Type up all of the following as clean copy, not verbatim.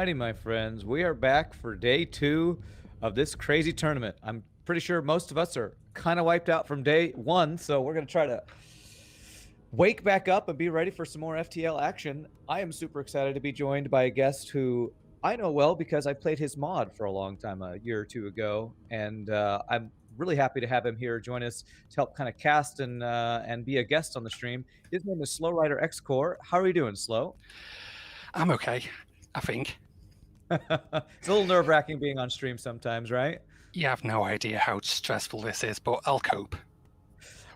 righty, my friends. We are back for day 2 of this crazy tournament. I'm pretty sure most of us are kind of wiped out from day 1, so we're going to try to wake back up and be ready for some more FTL action. I am super excited to be joined by a guest who I know well because I played his mod for a long time, a year or two ago, and I'm really happy to have him here join us to help kind of cast and be a guest on the stream. His name is Slow Rider X Core. How are you doing, Slow? I'm okay, I think. It's a little nerve-wracking being on stream sometimes, right? You have no idea how stressful this is, but I'll cope.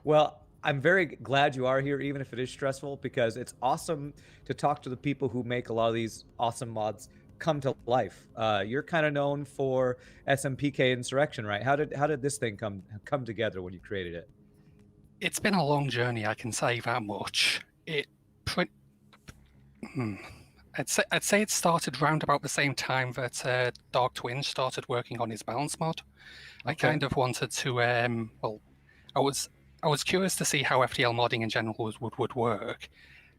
Well, I'm very glad you are here, even if it is stressful, because it's awesome to talk to the people who make a lot of these awesome mods come to life. You're kind of known for SMPK Insurrection, right? How did this thing come together when you created it? It's been a long journey, I can say that much. I'd say it started round about the same time that Dark Twin started working on his balance mod. I kind of wanted to, well, I was curious to see how FTL modding in general would work.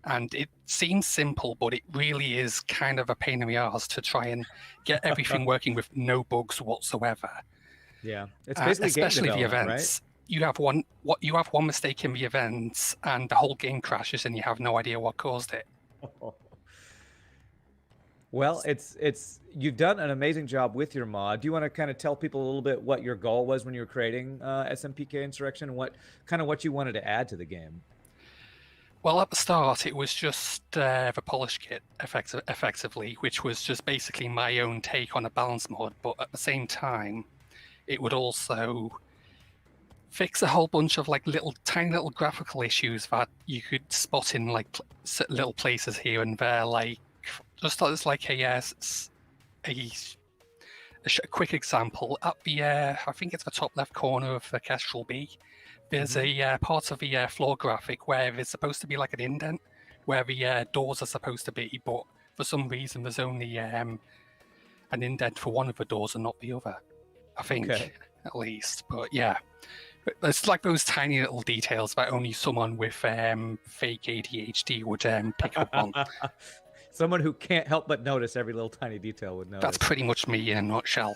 And it seems simple, but it really is kind of a pain in the arse to try and get everything working with no bugs whatsoever. Yeah, it's basically especially game the events. Right? You have one mistake in the events, and the whole game crashes, and you have no idea what caused it. Well, it's you've done an amazing job with your mod. Do you want to kind of tell people a little bit what your goal was when you were creating SMPK Insurrection, and what you wanted to add to the game? Well, at the start, it was just the polish kit, effectively, which was just basically my own take on a balance mod. But at the same time, it would also fix a whole bunch of like tiny little graphical issues that you could spot in like little places here and there, like. Just as like a quick example, at the I think it's the top left corner of the Kestrel B, there's a part of the floor graphic where there's supposed to be like an indent where the doors are supposed to be, but for some reason there's only an indent for one of the doors and not the other. I think, at least. But yeah, it's like those tiny little details that only someone with fake ADHD would pick up on. Someone who can't help but notice every little tiny detail would notice. That's pretty much me in a nutshell.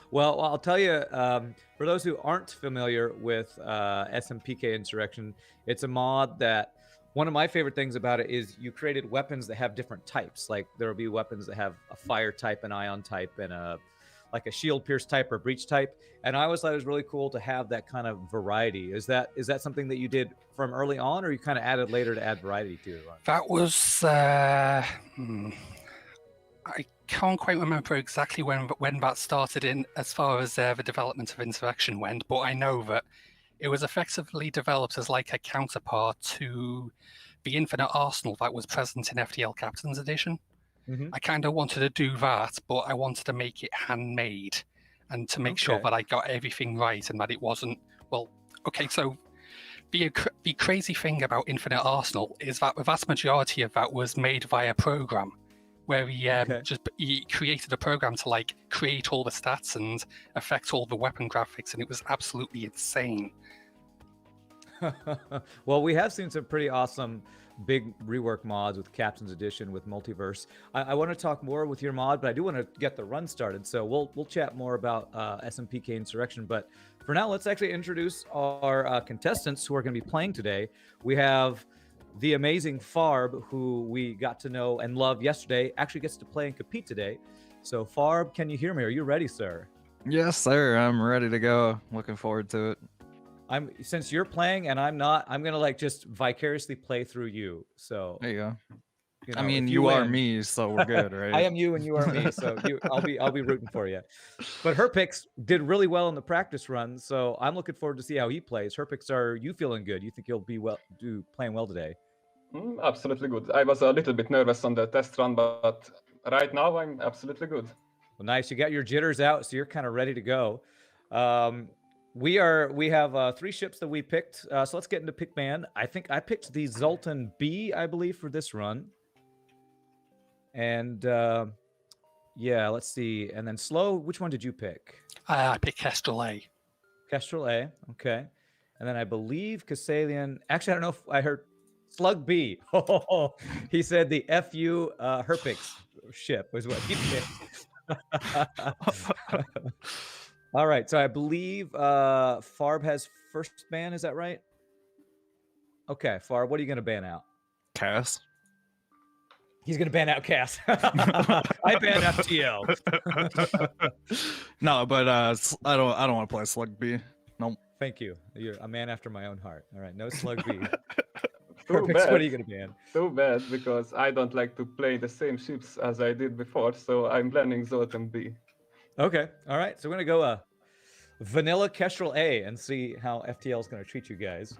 Well, I'll tell you, for those who aren't familiar with SMPK Insurrection, it's a mod that one of my favorite things about it is you created weapons that have different types. Like there will be weapons that have a fire type, an ion type, and a shield pierce type or breach type. And I always thought it was really cool to have that kind of variety. Is that something that you did from early on, or you kind of added later to add variety to it? That was I can't quite remember exactly when that started in as far as the development of Insurrection went, but I know that it was effectively developed as like a counterpart to the Infinite Arsenal that was present in FTL Captain's Edition. I kind of wanted to do that, but I wanted to make it handmade and to make sure that I got everything right and that it wasn't, well, okay, so the crazy thing about Infinite Arsenal is that the vast majority of that was made via program, where he created a program to like create all the stats and affect all the weapon graphics, and it was absolutely insane. Well, we have seen some pretty awesome big rework mods with Captain's Edition, with Multiverse. I want to talk more with your mod, but I do want to get the run started. So we'll chat more about SMPK Insurrection. But for now, let's actually introduce our contestants who are going to be playing today. We have the amazing Farb, who we got to know and love yesterday, actually gets to play and compete today. So Farb, can you hear me? Are you ready, sir? Yes, sir. I'm ready to go. Looking forward to it. Since you're playing and I'm not, I'm gonna like just vicariously play through you. So there you go. You know, I mean, you are me, so we're good, right? I am you and you are me, so I'll be rooting for you. But her picks did really well in the practice run, so I'm looking forward to see how he plays. Her picks are you feeling good? You think you'll be playing well today? Absolutely good. I was a little bit nervous on the test run, but right now I'm absolutely good. Well, nice. You got your jitters out, so you're kind of ready to go. We have 3 ships that we picked, so let's get into pick man. I think I picked the Zoltan B, I believe, for this run. And yeah, let's see. And then Slow, which one did you pick? I picked Kestrel A. Kestrel A, okay. And then I believe Cassalian. Actually, I don't know if I heard Slug B. He said the FU Herpix ship is what he picked. All right, so I believe Farb has first ban. Is that right? Okay, Farb, what are you going to ban out? Cass. He's going to ban out Cass. I ban FTL. No, but I don't want to play Slug B. Nope. Thank you. You're a man after my own heart. All right, no Slug B. Too Perfect. bad. What are you going to ban? Too bad, because I don't like to play the same ships as I did before, so I'm banning Zoltan B. Okay. All right. So we're going to go vanilla Kestrel A and see how FTL is going to treat you guys.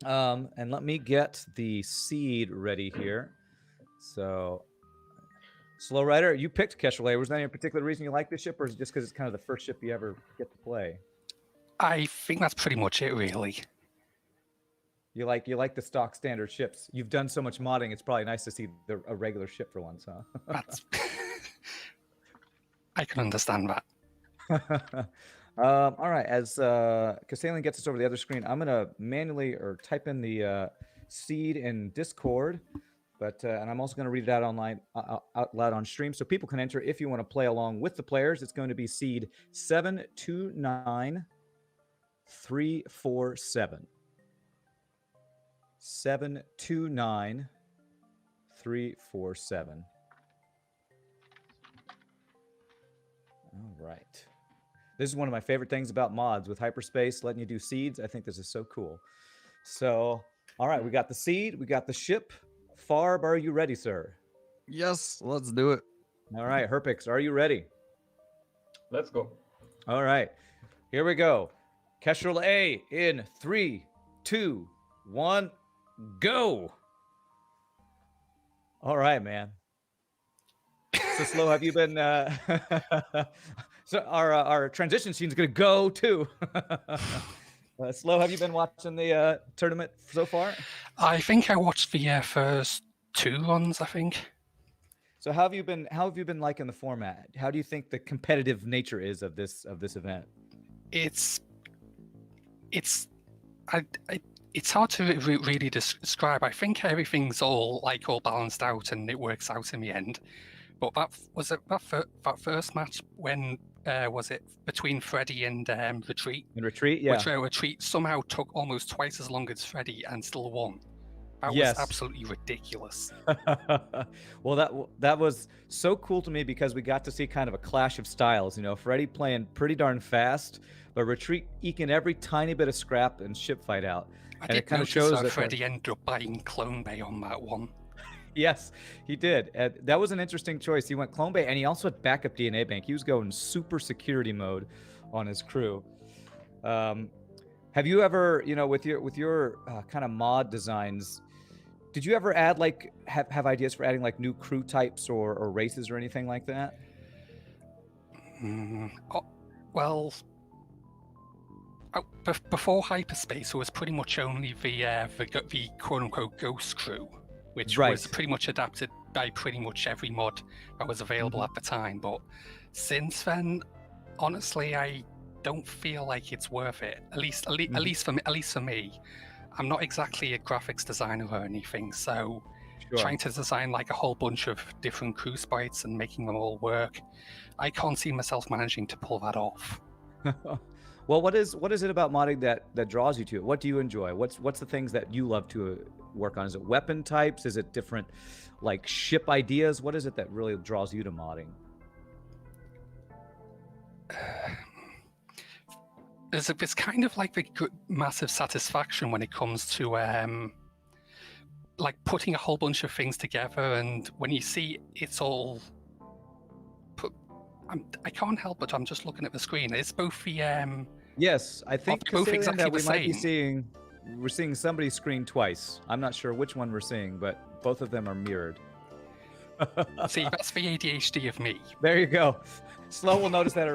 And let me get the seed ready here. So, Slow Rider, you picked Kestrel A. Was there any particular reason you like this ship, or is it just because it's kind of the first ship you ever get to play? I think that's pretty much it, really. You like the stock standard ships. You've done so much modding, it's probably nice to see a regular ship for once, huh? That's I can understand that. All right, as Kassalian gets us over the other screen, I'm gonna manually or type in the seed in Discord, but and I'm also gonna read it out online, out loud on stream, so people can enter if you want to play along with the players. It's going to be seed 729347. 729347. All right. This is one of my favorite things about mods with hyperspace, letting you do seeds. I think this is so cool. So, all right, we got the seed, we got the ship. Farb, are you ready, sir? Yes, let's do it. All right, Herpix, are you ready? Let's go. All right, here we go. Kestrel A in 3, 2, 1, go. All right, man. So Slow, have you been so our transition scene's gonna go too. Slow, have you been watching the tournament so far? I think I watched the first 2 runs, I think. So how have you been liking the format? How do you think the competitive nature is of this event? It's hard to really describe. I think everything's all balanced out and it works out in the end. But that first match when was it between Freddy and Retreat? In Retreat, yeah. Which Retreat somehow took almost twice as long as Freddy and still won. That Yes. was absolutely ridiculous. Well, that was so cool to me because we got to see kind of a clash of styles. You know, Freddy playing pretty darn fast, but Retreat eking every tiny bit of scrap and ship fight out. I And did it kind of notice shows that that Freddy ended up buying Clone Bay on that one. Yes, he did. That was an interesting choice. He went Clone Bay, and he also had backup DNA bank. He was going super security mode on his crew. Have you ever, you know, with your kind of mod designs, did you ever add have ideas for adding new crew types or races or anything like that? Well, before hyperspace, it was pretty much only the quote unquote ghost crew, which was pretty much adapted by pretty much every mod that was available at the time. But since then, honestly, I don't feel like it's worth it. At least for me, I'm not exactly a graphics designer or anything, so trying to design a whole bunch of different crew sprites and making them all work, I can't see myself managing to pull that off. Well, what is it about modding that draws you to it? What do you enjoy? What's the things that you love to work on? Is it weapon types? Is it different ship ideas? What is it that really draws you to modding? It's kind of like the massive satisfaction when it comes to putting a whole bunch of things together, and when you see it's all put, I can't help but I'm just looking at the screen. It's both the yes, I think both exactly that we the might be same. we're seeing somebody's screen twice. I'm not sure which one we're seeing, but both of them are mirrored. See, that's the ADHD of me. There you go. Slow will notice that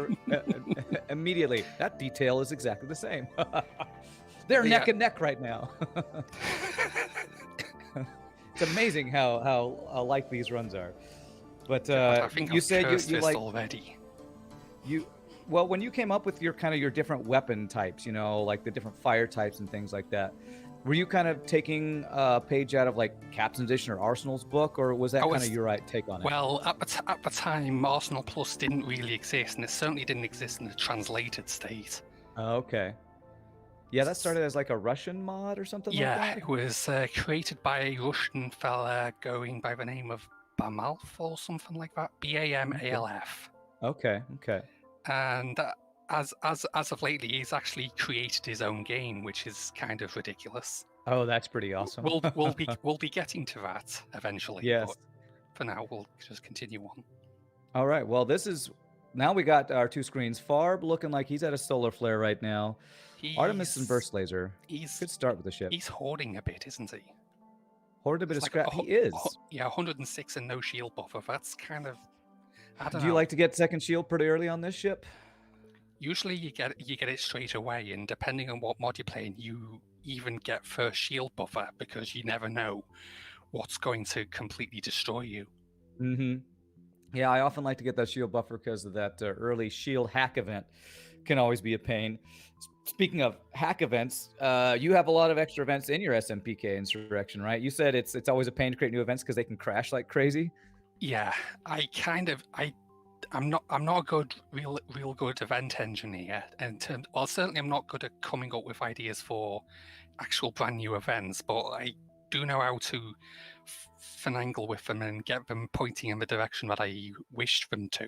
immediately. That detail is exactly the same. They're neck and neck right now. It's amazing how alike these runs are. But I think you said you like already. Well, when you came up with your different weapon types, you know, like the different fire types and things like that, Were you kind of taking a page out of like Captain's Edition or Arsenal's book, or was that kind of your take on it? Well, at the time, Arsenal Plus didn't really exist, and it certainly didn't exist in the translated state. Okay. Yeah, that started as like a Russian mod or something like that? Yeah, it was created by a Russian fella going by the name of Bamalf or something like that. Bamalf. Okay. And as of lately, he's actually created his own game, which is kind of ridiculous. Oh, that's pretty awesome. We'll be getting to that eventually. Yes. But for now, we'll just continue on. All right. Well, now we got our two screens. Farb looking like he's at a solar flare right now. Artemis and Burst Laser. Good start with the ship. He's hoarding a bit, isn't he? Hoarded a bit of scrap. He is. Yeah, 106 and no shield buffer. That's kind of. I don't know. Do you like to get second shield pretty early on this ship? Usually you get it straight away, and depending on what mod you're playing, you even get first shield buffer because you never know what's going to completely destroy you. Mm-hmm. Yeah, I often like to get that shield buffer because of that early shield hack event. Can always be a pain. Speaking of hack events, you have a lot of extra events in your SMPK Insurrection, right? You said it's always a pain to create new events because they can crash like crazy. Yeah, I'm not a good real good event engineer, and certainly I'm not good at coming up with ideas for actual brand new events, but I do know how to finagle with them and get them pointing in the direction that I wish them to.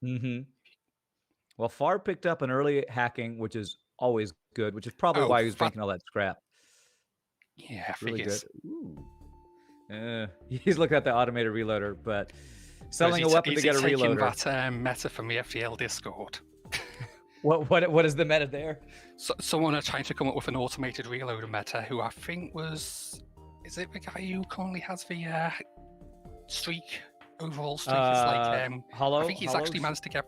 Mm-hmm. Well, Far picked up an early hacking, which is always good, which is probably why he was making all that scrap. Yeah, really good. Ooh. He's looking at the automated reloader, but selling a weapon to get a reloader. That meta from the FTL Discord. What is the meta there? So, someone are trying to come up with an automated reloader meta, who I think is it the guy who currently has the streak, overall streak? It's like Hollow. I think he's actually managed to get.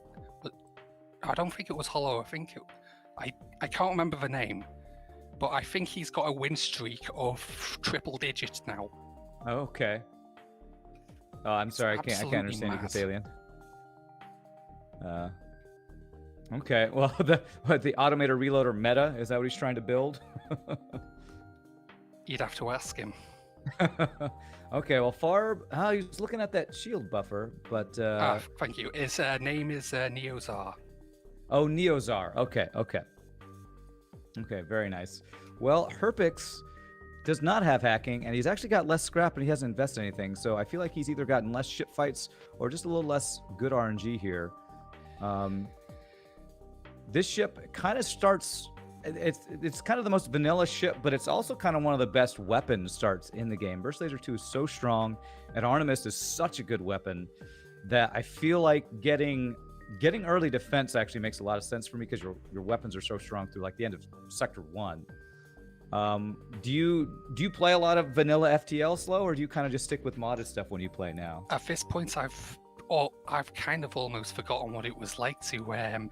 I don't think it was Hollow. I think I can't remember the name, but I think he's got a win streak of triple digits now. Okay. Oh, I'm sorry. I can't understand you, Cathalian. Okay. Well, the automated reloader meta, is that what he's trying to build? You'd have to ask him. Okay. Well, Farb, he's looking at that shield buffer, but thank you. His name is Neozar. Oh, Neozar. Okay. Very nice. Well, Herpix does not have hacking, and he's actually got less scrap, and he hasn't invested anything. So I feel like he's either gotten less ship fights or just a little less good RNG here. This ship kind of starts. It's kind of the most vanilla ship, but it's also kind of one of the best weapon starts in the game. Burst Laser 2 is so strong, and Artemis is such a good weapon that I feel like getting early defense actually makes a lot of sense for me because your weapons are so strong through like the end of Sector 1. Do you play a lot of vanilla FTL slow, or do you kind of just stick with modded stuff when you play now? At this point, I've kind of almost forgotten what it was like to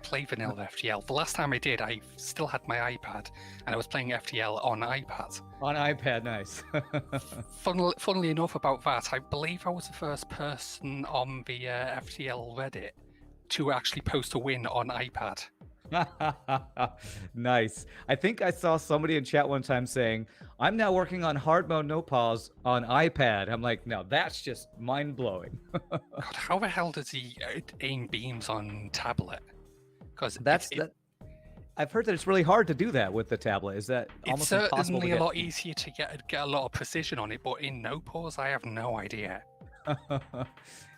play vanilla FTL. The last time I did, I still had my iPad, and I was playing FTL on iPad. On iPad, nice. Funnily enough about that, I believe I was the first person on the FTL Reddit to actually post a win on iPad. Nice. I think I saw somebody in chat one time saying, I'm now working on hard mode no pause on iPad. I'm like, no, that's just mind-blowing. God, how the hell does he aim beams on tablet? Because I've heard that it's really hard to do that with the tablet. Is that almost impossible to get? It's certainly a lot easier to get a lot of precision on it, but in no pause, I have no idea.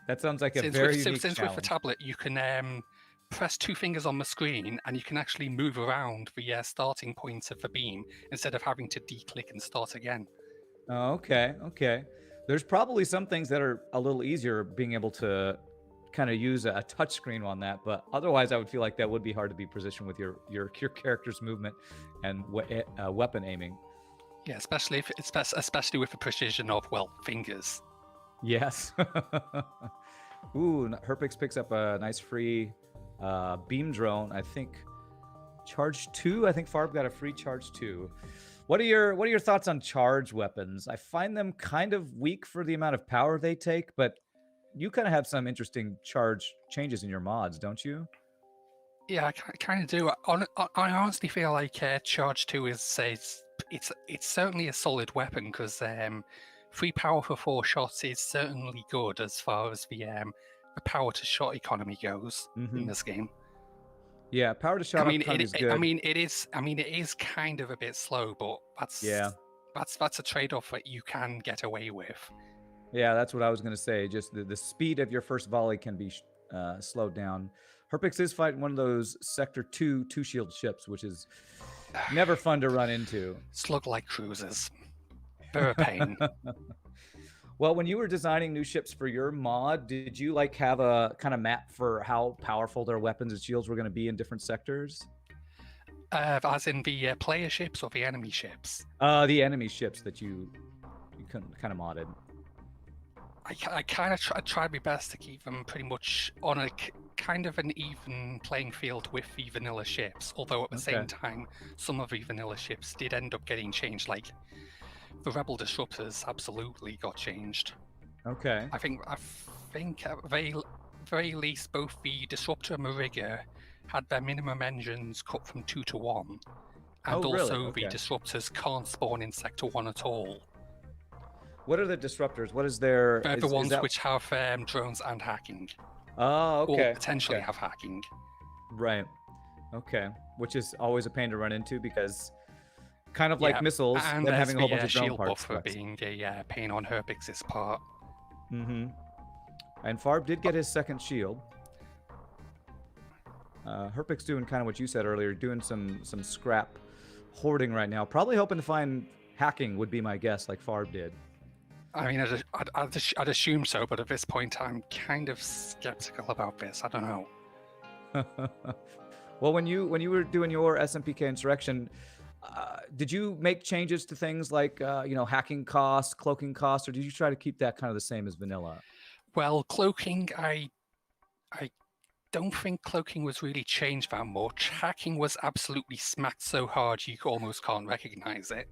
That sounds like a very unique challenge. With the tablet, you can press two fingers on the screen, and you can actually move around the starting point of the beam instead of having to de-click and start again. Oh, okay. There's probably some things that are a little easier being able to kind of use a touch screen on that, but otherwise I would feel like that would be hard to be positioned with your character's movement and weapon aiming. Yeah, especially with the precision of fingers. Yes. Ooh, Herpix picks up a nice free beam drone. I think charge 2. I think Farb got a free charge 2. What are your thoughts on charge weapons? I find them kind of weak for the amount of power they take, but you kind of have some interesting charge changes in your mods, don't you? Yeah, I kind of do. I honestly feel like charge 2 is it's certainly a solid weapon because 3 power for 4 shots is certainly good as far as the power to shot economy goes in this game. Yeah, power to shot economy is good. it is kind of a bit slow, but that's a trade-off that you can get away with. Yeah, that's what I was going to say. Just the speed of your first volley can be slowed down. Herpix is fighting one of those Sector 2 two-shield ships, which is never fun to run into. Slug-like cruisers. They're a pain. Well, when you were designing new ships for your mod, did you like have a kind of map for how powerful their weapons and shields were going to be in different sectors? As in the player ships or the enemy ships? The enemy ships that you kind of modded. I kind of tried my best to keep them pretty much on a kind of an even playing field with the vanilla ships, although at the same time, some of the vanilla ships did end up getting changed, like the Rebel Disruptors absolutely got changed. Okay. I think at the very least, both the Disruptor and the Rigger had their minimum engines cut from 2 to 1, and also the Disruptors can't spawn in Sector 1 at all. What are the Disruptors? What is their... They're the ones which have drones and hacking. Oh, okay. Or potentially have hacking. Right. Okay. Which is always a pain to run into because kind of like missiles, and them having a whole bunch of drone shield parts. Buffer being a pain on Herpix's part. Mm-hmm. And Farb did get his second shield. Herpix doing kind of what you said earlier, doing some scrap hoarding right now. Probably hoping to find hacking would be my guess, like Farb did. I mean, I'd assume so, but at this point, I'm kind of skeptical about this. I don't know. Well, when you were doing your SMPK Insurrection, did you make changes to things like hacking costs, cloaking costs, or did you try to keep that kind of the same as vanilla? Well, cloaking, I don't think cloaking was really changed that much. Hacking was absolutely smacked so hard you almost can't recognize it.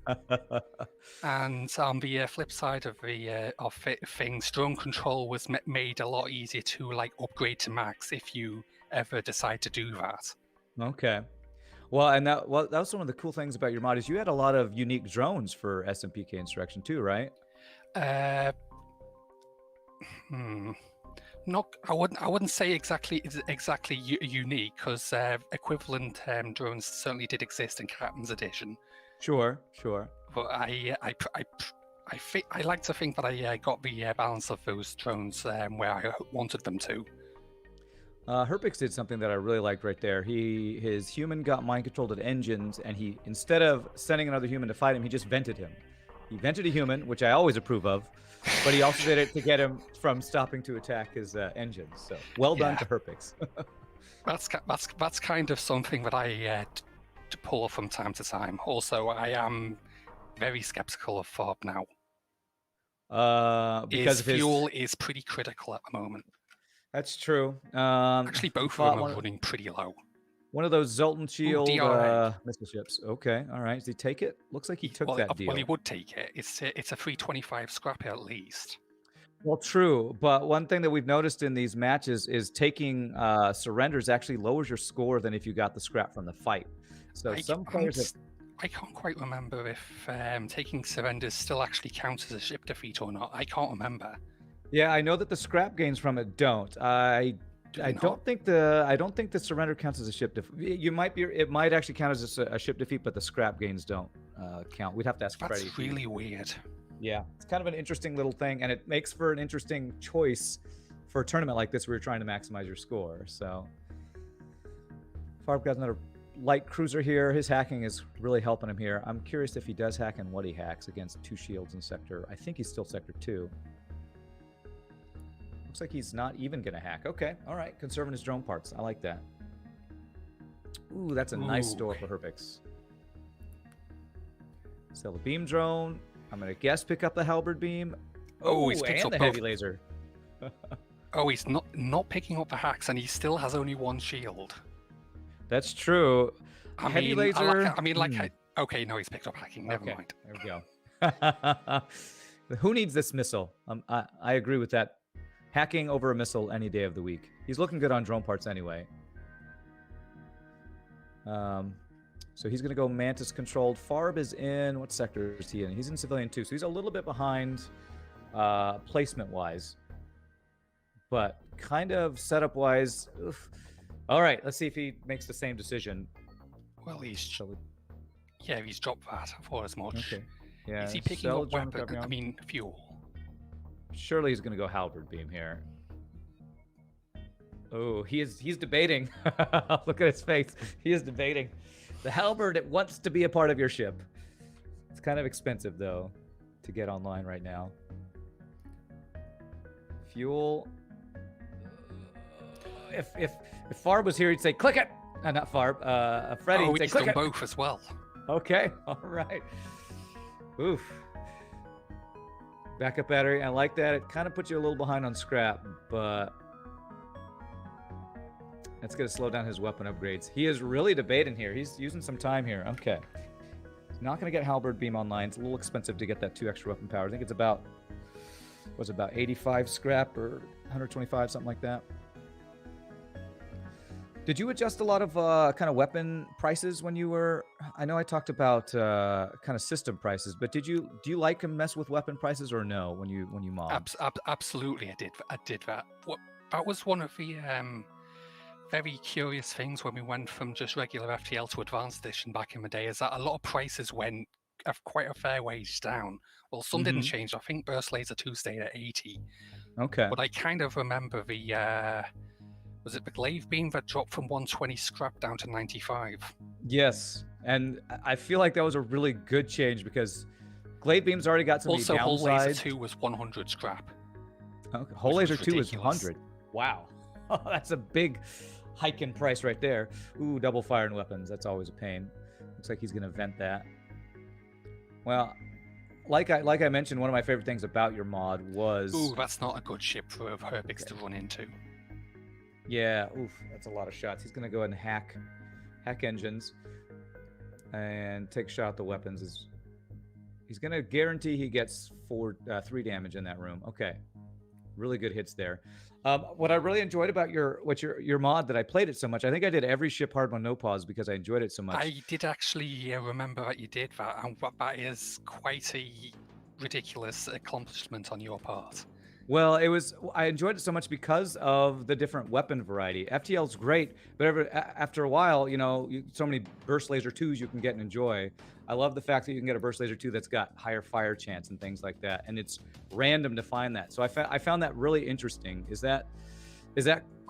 And on the flip side of things, drone control was made a lot easier to upgrade to max if you ever decide to do that. Okay. Well, that was one of the cool things about your mod is you had a lot of unique drones for SMPK Insurrection too, right? I wouldn't say exactly unique because equivalent drones certainly did exist in Captain's Edition. Sure. But I like to think that I got the balance of those drones where I wanted them to. Herpix did something that I really liked right there. His human got mind controlled at engines, and he, instead of sending another human to fight him, he just vented him. He vented a human, which I always approve of, but he also did it to get him from stopping to attack his engines. So well done to Herpix. That's kind of something that I to pull from time to time. Also, I am very skeptical of Farb now. Because his fuel is pretty critical at the moment. That's true. Actually, both of them are running pretty low. One of those Zoltan Shield missile ships. Okay, all right. Does he take it? Looks like he took that deal. Well, he would take it. It's a 325 scrap at least. Well, true. But one thing that we've noticed in these matches is taking surrenders actually lowers your score than if you got the scrap from the fight. So some players I can't quite remember if taking surrenders still actually counts as a ship defeat or not. I can't remember. Yeah, I know that the scrap gains from it don't. I don't think the surrender counts as a ship defeat. It might actually count as a ship defeat, but the scrap gains don't count. We'd have to ask Freddie. That's really weird. Yeah, it's kind of an interesting little thing, and it makes for an interesting choice for a tournament like this where you're trying to maximize your score. So, Farb got another light cruiser here. His hacking is really helping him here. I'm curious if he does hack and what he hacks against 2 shields in Sector. I think he's still Sector 2. Looks like he's not even going to hack. Okay, all right. Conserving his drone parts. I like that. Ooh, that's a nice store for Herpix. Sell the beam drone. I'm going to guess pick up the halberd beam. Oh, he's picked up the heavy laser. Oh, he's not picking up the hacks, and he still has only 1 shield. That's true. Heavy laser. Okay, no, he's picked up hacking. Never mind. There we go. Who needs this missile? I agree with that. Hacking over a missile any day of the week. He's looking good on drone parts anyway. So he's going to go Mantis controlled. Farb is in, what sector is he in? He's in civilian too, so he's a little bit behind placement wise, but kind of setup wise. All right, let's see if he makes the same decision. Well, he's dropped that. I thought as much. Okay. Yeah. Is he picking sell up John weapon? Gabriel. I mean, fuel. Surely he's going to go halberd beam here. Oh, he's debating. Look at his face. He is debating. The halberd, it wants to be a part of your ship. It's kind of expensive though to get online right now. Fuel. If Farb was here, he'd say click it. Not Farb. Freddy. Oh, he'd say he's click done it. both as well. Okay. All right. Oof. Backup battery. I like that. It kind of puts you a little behind on scrap, but that's going to slow down his weapon upgrades. He is really debating here. He's using some time here. Okay. He's not going to get halberd beam online. It's a little expensive to get that 2 extra weapon power. I think it's about, what's it, about 85 scrap or 125, something like that. Did you adjust a lot of kind of weapon prices when you were? I know I talked about kind of system prices, but do you like to mess with weapon prices or no when you mod? Absolutely, I did that. That was one of the very curious things when we went from just regular FTL to Advanced Edition back in the day, is that a lot of prices went quite a fair ways down. Well, some didn't change. I think Burst Laser 2 stayed at 80. Okay. But I kind of remember the was it the glaive beam that dropped from 120 scrap down to 95? Yes, and I feel like that was a really good change because glaive beam's already got some Also, downsides. Hull Laser 2 was 100 scrap. Okay. Hull Laser 2 is ridiculous. 100. Wow. That's a big hike in price right there. Ooh, double fire and weapons. That's always a pain. Looks like he's going to vent that. Well, like I mentioned, one of my favorite things about your mod was... Ooh, that's not a good ship for Herbix to run into. Yeah, oof, that's a lot of shots. He's going to go ahead and hack engines and take a shot at the weapons. He's going to guarantee he gets 3 damage in that room. Okay. Really good hits there. What I really enjoyed about your mod that I played it so much, I think I did every ship hard one no pause because I enjoyed it so much. I did actually remember that you did that, and that is quite a ridiculous accomplishment on your part. Well, I enjoyed it so much because of the different weapon variety. FTL's great, but after a while, so many burst laser 2s you can get and enjoy. I love the fact that you can get a burst laser 2 that's got higher fire chance and things like that, and it's random to find that. So I found that really interesting. Is that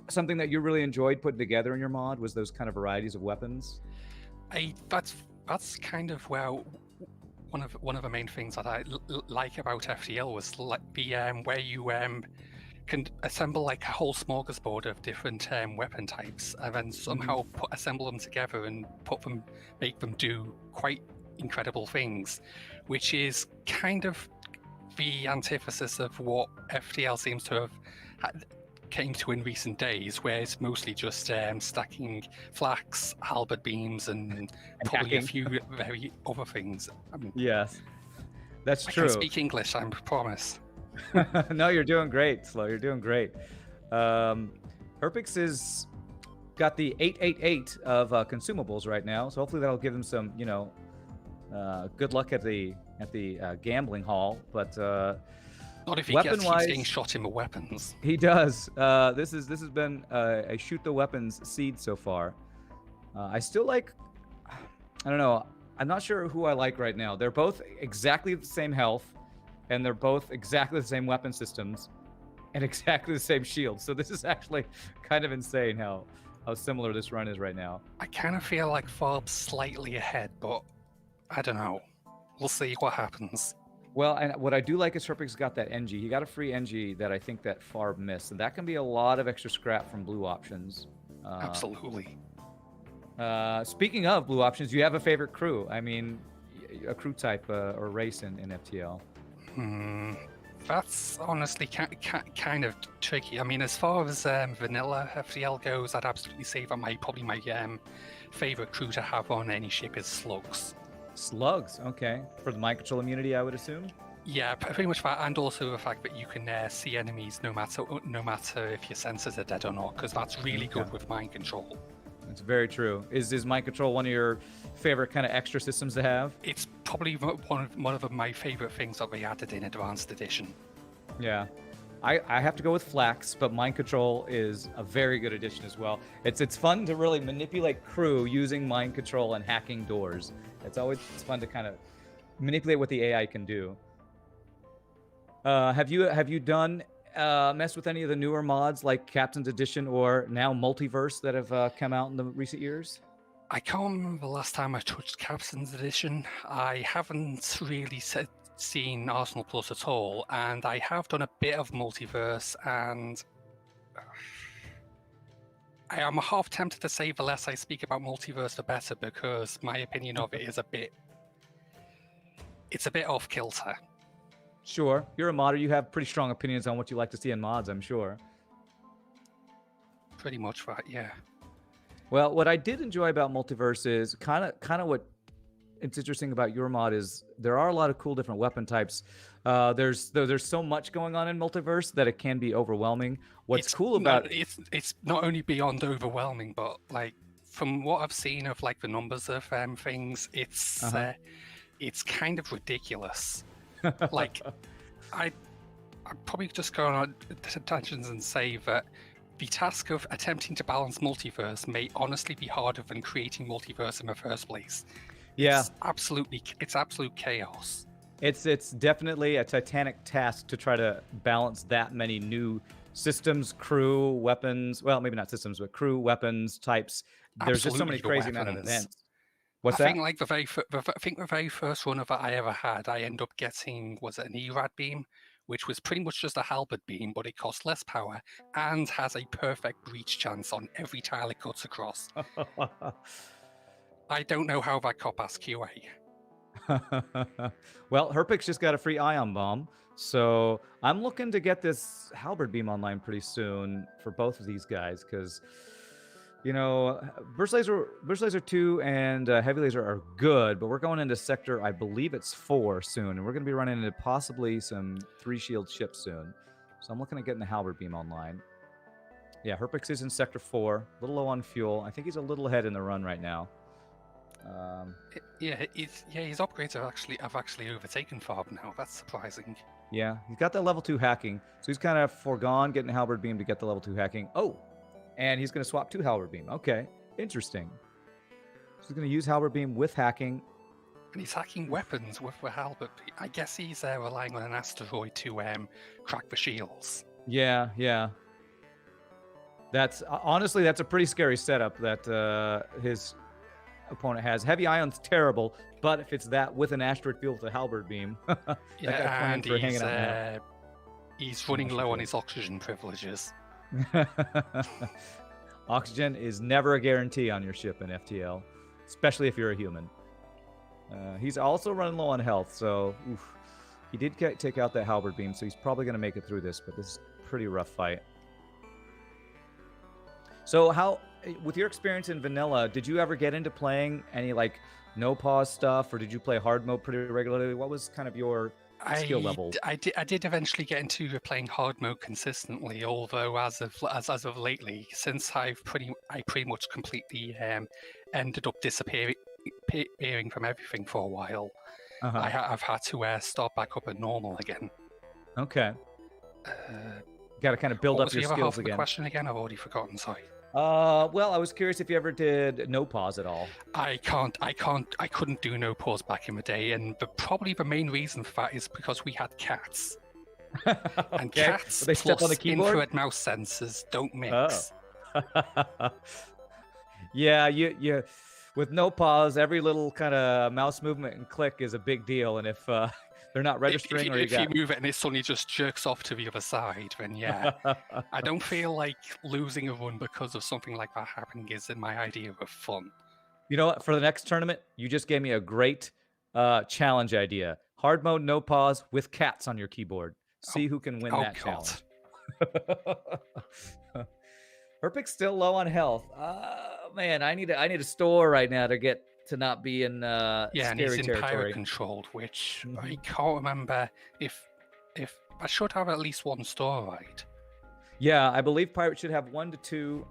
something that you really enjoyed putting together in your mod? Was those kind of varieties of weapons? That's kind of where one of the main things that I like about FTL was like the where you can assemble like a whole smorgasbord of different weapon types, and then somehow assemble them together and make them do quite incredible things, which is kind of the antithesis of what FTL seems to have came to in recent days, where it's mostly just stacking flax, halberd beams, and probably a few very other things. I mean, yes, that's true. I can speak English, I promise. No, you're doing great, Slow. You're doing great. Herpix is got the 888 of consumables right now, so hopefully that'll give him some, good luck at the gambling hall. But not if he keeps getting shot in the weapons. He does. This has been a shoot the weapons seed so far. I still like. I don't know. I'm not sure who I like right now. They're both exactly the same health, and they're both exactly the same weapon systems, and exactly the same shields. So this is actually kind of insane how similar this run is right now. I kind of feel like Farb's slightly ahead, but I don't know. We'll see what happens. Well, and what I do like is Herpix got that NG. He got a free NG that I think that Farb missed, and that can be a lot of extra scrap from blue options. Absolutely. Speaking of blue options, do you have a favorite crew? I mean, a crew type or race in FTL? That's honestly kind of tricky. I mean, as far as vanilla FTL goes, I'd absolutely say that my favorite crew to have on any ship is slugs. Slugs, okay. For the mind control immunity, I would assume? Yeah, pretty much that, and also the fact that you can see enemies no matter if your sensors are dead or not, because that's really good with mind control. It's very true. Is mind control one of your favorite kind of extra systems to have? It's probably one of my favorite things that they added in Advanced Edition. Yeah. I have to go with Flax, but mind control is a very good addition as well. It's fun to really manipulate crew using mind control and hacking doors. It's always fun to kind of manipulate what the AI can do. Have you done messed with any of the newer mods like Captain's Edition or now Multiverse that have come out in the recent years? I can't remember the last time I touched Captain's Edition. I haven't really seen Arsenal Plus at all, and I have done a bit of Multiverse, and I am half tempted to say the less I speak about Multiverse, the better, because my opinion of it is it's a bit off kilter. Sure. You're a modder. You have pretty strong opinions on what you like to see in mods, I'm sure. Pretty much that, yeah. Well, what I did enjoy about Multiverse is kind of what it's interesting about your mod is there are a lot of cool different weapon types. There's so much going on in Multiverse that it can be overwhelming. What's cool about it's not only beyond overwhelming, but like from what I've seen of like the numbers of things, it's kind of ridiculous. Like I'm probably just going on tangents and say that the task of attempting to balance Multiverse may honestly be harder than creating Multiverse in the first place. Yeah, it's absolute chaos. It's definitely a titanic task to try to balance that many new systems, crew, weapons. Well, maybe not systems, but crew, weapons, types. There's just so many crazy amount of events. What's that? I think like the very first runner that I ever had, I ended up getting was an ERAD beam, which was pretty much just a halberd beam, but it costs less power and has a perfect breach chance on every tile it cuts across. I don't know how that cop-ass QA. Well, Herpix just got a free ion bomb, so I'm looking to get this halberd beam online pretty soon for both of these guys, because you know, burst laser 2 and heavy laser are good, but we're going into sector, I believe it's 4 soon, and we're going to be running into possibly some 3 shield ships soon. So I'm looking at getting the halberd beam online. Yeah, Herpix is in sector 4, a little low on fuel. I think he's a little ahead in the run right now. His upgrades have actually overtaken Farb now. That's surprising. Yeah, he's got that level 2 hacking, so he's kind of foregone getting the halberd beam to get the level 2 hacking. Oh, and he's going to swap to halberd beam. Okay, interesting. So he's going to use halberd beam with hacking. And he's hacking weapons with the halberd beam. I guess he's relying on an asteroid to crack the shields. Yeah. That's honestly, that's a pretty scary setup that his opponent has. Heavy ion's terrible, but if it's that with an asteroid field with a halberd beam, yeah, and he's running low on his oxygen privileges. Oxygen is never a guarantee on your ship in FTL, especially if you're a human. He's also running low on health, so he did take out that halberd beam, so he's probably going to make it through this, but this is a pretty rough fight. So how, with your experience in vanilla, did you ever get into playing any like no pause stuff, or did you play hard mode pretty regularly? What was kind of your skill level? I did eventually get into playing hard mode consistently, although as of lately, since I pretty much completely ended up disappearing from everything for a while, I've had to start back up at normal again. Okay. Got to kind of build up your skills again. What was the other half of the question again? I've already forgotten. Sorry. Well, I was curious if you ever did no pause at all. I couldn't do no pause back in the day, and probably the main reason for that is because we had cats. Okay. And cats they step on the keyboard? Infrared mouse sensors don't mix. Oh. Yeah, you with no pause, every little kind of mouse movement and click is a big deal, and if they're not registering, if you move it and it suddenly just jerks off to the other side, then yeah. I don't feel like losing a run because of something like that happening is in my idea of fun. You know what? For the next tournament, you just gave me a great challenge idea. Hard mode, no pause, with cats on your keyboard. See who can win that challenge. Herpix still low on health. Man, I need a store right now to get to not be in and he's in territory. pirate controlled, which I can't remember if I should have at least one store, right? Yeah, I believe Pirate should have 1 to 2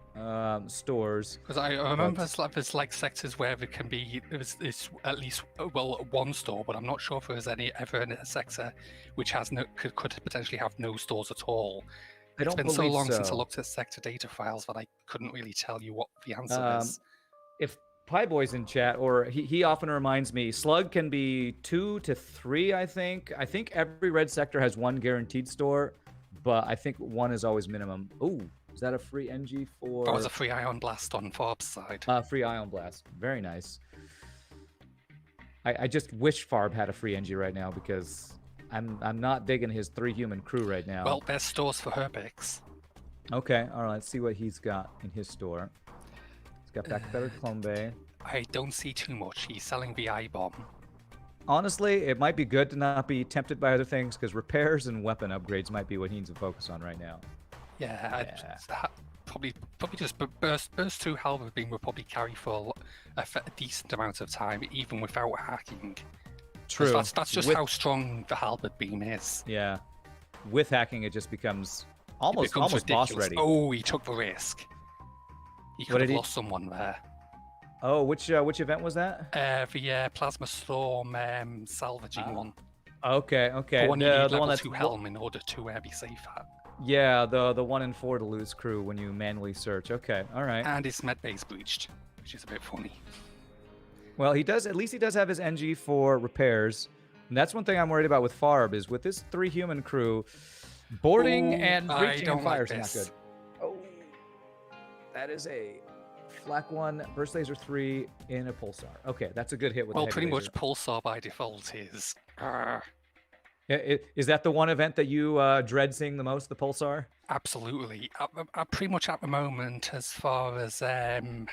stores. Because I remember there's like sectors where there can be it's at least one store, but I'm not sure if there's ever in a sector which has could potentially have no stores at all. I don't It's been so believe long since I so. looked at sector data files that I couldn't really tell you what the answer is. If Pieboy's in chat, or he often reminds me, Slug can be 2 to 3, I think. I think every red sector has 1 guaranteed store, but I think 1 is always minimum. Ooh, is that a free NG for... That was a free Ion Blast on Farb's side. Free Ion Blast. Very nice. I just wish Farb had a free NG right now, because I'm not digging his 3 human crew right now. Well, there's stores for Herbix. Okay, all right, let's see what he's got in his store. He's got back better Clone Bay. I don't see too much. He's selling the I-Bomb. Honestly, it might be good to not be tempted by other things, because repairs and weapon upgrades might be what he needs to focus on right now. Yeah. Probably just burst 2 halberd beam will probably carry for a decent amount of time, even without hacking. True. That's just how strong the halberd beam is. Yeah. With hacking, it just becomes almost boss ready. Oh, he took the risk. He could have lost someone there. Oh, which event was that? The Plasma Storm salvaging one. Okay. The one you need level that's 2 helm in order to be safe at. Yeah, the 1 in 4 to lose crew when you manually search. Okay, all right. And his med base breached, which is a bit funny. Well, at least he does have his NG for repairs. And that's one thing I'm worried about with Farb, is with this 3 human crew, boarding and breaching and fires not good. Oh, that is a flak 1, burst laser 3 in a pulsar. Okay, that's a good hit with the heavy pretty laser. much pulsar by default is... Is that the one event that you dread seeing the most, the pulsar? Absolutely. Pretty much at the moment, as far as the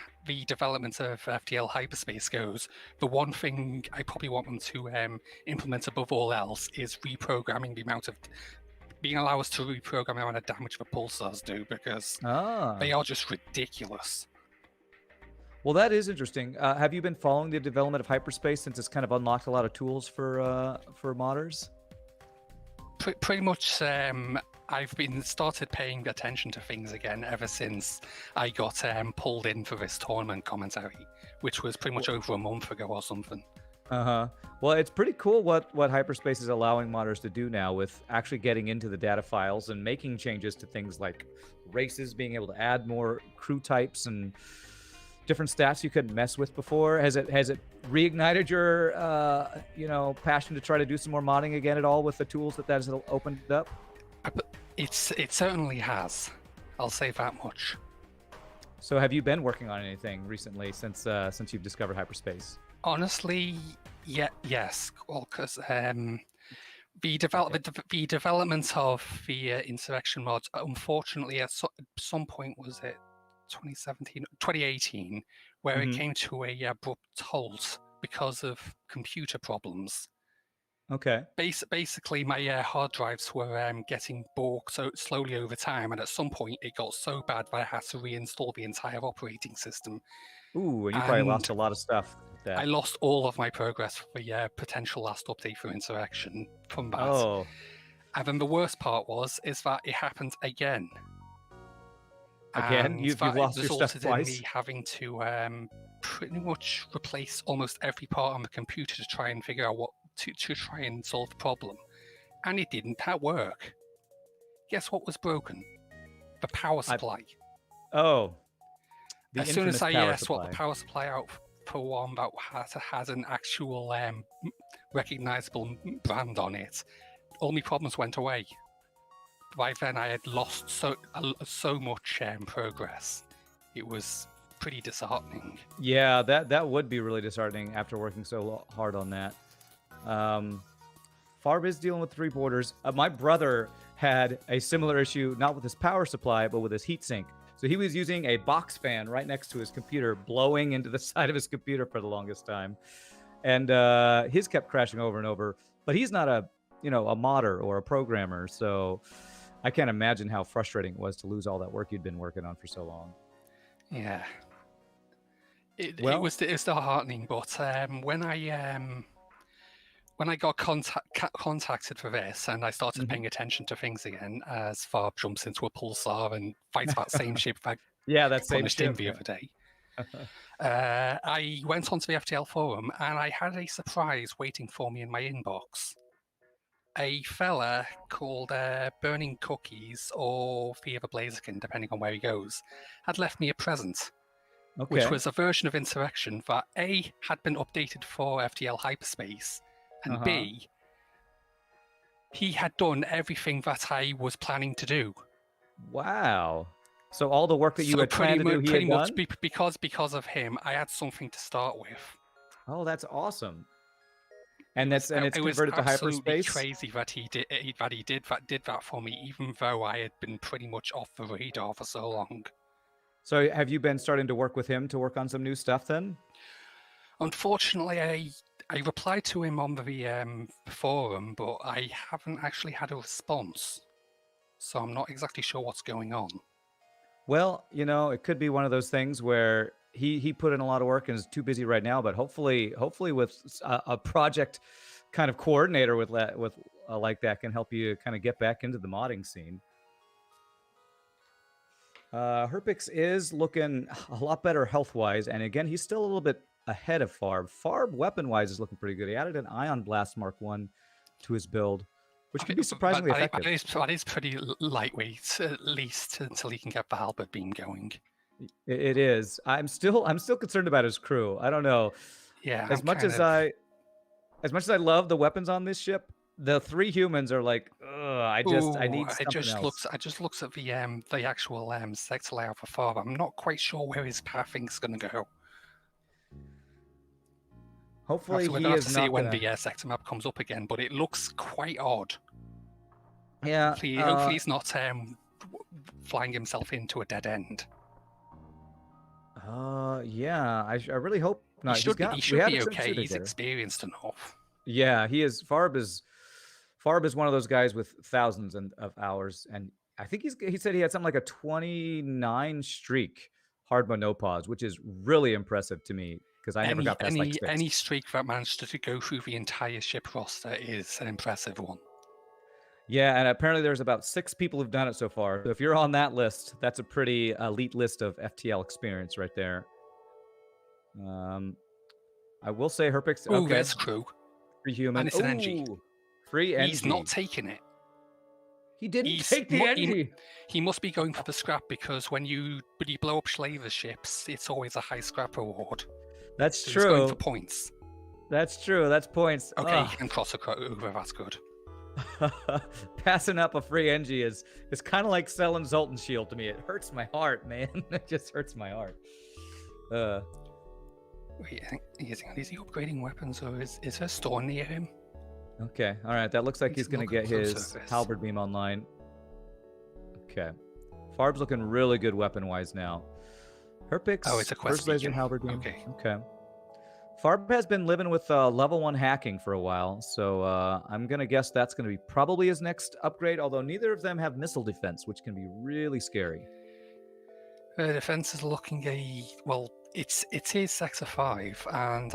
development of FTL hyperspace goes, the one thing I probably want them to implement above all else is reprogramming the amount of... being allowed us to reprogram the amount of damage the pulsars do, because they are just ridiculous. Well, that is interesting. Have you been following the development of hyperspace, since it's kind of unlocked a lot of tools for modders? Pretty much, I've been started paying attention to things again ever since I got pulled in for this tournament commentary, which was pretty much over a month ago or something. Well, it's pretty cool what hyperspace is allowing modders to do now, with actually getting into the data files and making changes to things like races, being able to add more crew types and different stats you couldn't mess with before. Has it reignited your passion to try to do some more modding again at all with the tools that has opened up? It certainly has. I'll say that much. So have you been working on anything recently since you've discovered hyperspace? Honestly, yes. Well, because the development of the Insurrection mods, unfortunately, at some point, was it 2018, where it came to a abrupt halt because of computer problems. Okay. Basically, my hard drives were getting borked so slowly over time, and at some point it got so bad that I had to reinstall the entire operating system. Ooh, and you probably lost a lot of stuff with that. I lost all of my progress for the potential last update for Insurrection from that. Oh. And then the worst part is that it happened again. Again? You've lost your stuff resulted twice? in me having to pretty much replace almost every part on the computer to try and figure out what to try and solve the problem. And it didn't work. Guess what was broken? The power supply. As soon as I swapped the power supply out for one that has an actual recognizable brand on it, all my problems went away. By then, I had lost so much farb. It was pretty disheartening. Yeah, that would be really disheartening after working so hard on that. Farb is dealing with 3 borders. My brother had a similar issue, not with his power supply, but with his heatsink. So he was using a box fan right next to his computer, blowing into the side of his computer for the longest time. And his kept crashing over and over. But he's not a modder or a programmer, so I can't imagine how frustrating it was to lose all that work you'd been working on for so long. Yeah. It was disheartening, but when when I got contacted for this and I started paying attention to things again, as Farb jumps into a pulsar and fights that same ship that Yeah, that same punished him ship. the other day. I went onto the FTL forum and I had a surprise waiting for me in my inbox. A fella called Burning Cookies or Fear the Blaziken, depending on where he goes, had left me a present, which was a version of Insurrection that A, had been updated for FTL Hyperspace, and B, he had done everything that I was planning to do. Wow. So all the work that you had planned to do, he had done? Because of him, I had something to start with. Oh, that's awesome. And it's converted to hyperspace. hyperspace. It was crazy that he did that for me, even though I had been pretty much off the radar for so long. So have you been starting to work with him to work on some new stuff then? Unfortunately, I replied to him on the forum, but I haven't actually had a response. So I'm not exactly sure what's going on. Well, you know, it could be one of those things where he put in a lot of work and is too busy right now, but hopefully with a project kind of coordinator with like that can help you kind of get back into the modding scene. Herpix is looking a lot better health-wise, and again, he's still a little bit ahead of Farb. Farb, weapon-wise, is looking pretty good. He added an Ion Blast Mark 1 to his build, which can be surprisingly effective. That is pretty lightweight, at least until he can get the halberd beam going. It is. I'm still concerned about his crew. I don't know. Yeah. As much as I love the weapons on this ship, the 3 humans are like, I need something else. I just looks at the actual sector layout for Farb. I'm not quite sure where his pathing's going to go. Hopefully, we're he going to is have to see not when gonna... the sector map comes up again, but it looks quite odd. Yeah. Hopefully he's not flying himself into a dead end. Yeah. I really hope not. He should be okay. He's experienced enough. Yeah, he is. Farb is one of those guys with thousands of hours, and I think he said he had something like a 29 streak hard mode no pause, which is really impressive to me because I never got past like 6. Any streak that managed to go through the entire ship roster is an impressive one. Yeah, and apparently there's about 6 people who've done it so far. So if you're on that list, that's a pretty elite list of FTL experience right there. I will say Herpix. Oh, there's crew. Free human. And it's an NG. Free NG. He's not taking it. He didn't take the NG. He must be going for the scrap because when you blow up Slaver ships, it's always a high scrap reward. That's so true. He's going for points. That's true. That's points. Okay, he can cross over. That's good. Passing up a free NG is kind of like selling Zoltan Shield to me. It hurts my heart, man. It just hurts my heart. Wait, is he upgrading weapons or is there a store near him? Okay, all right. That looks like he's going to get his halberd beam online. Okay. Farb's looking really good weapon-wise now. Herpix, it's a quest first laser beacon. halberd beam. Okay. Farb has been living with level 1 hacking for a while, so I'm going to guess that's going to be probably his next upgrade, although neither of them have missile defense, which can be really scary. Defense is looking it is Sector 5, and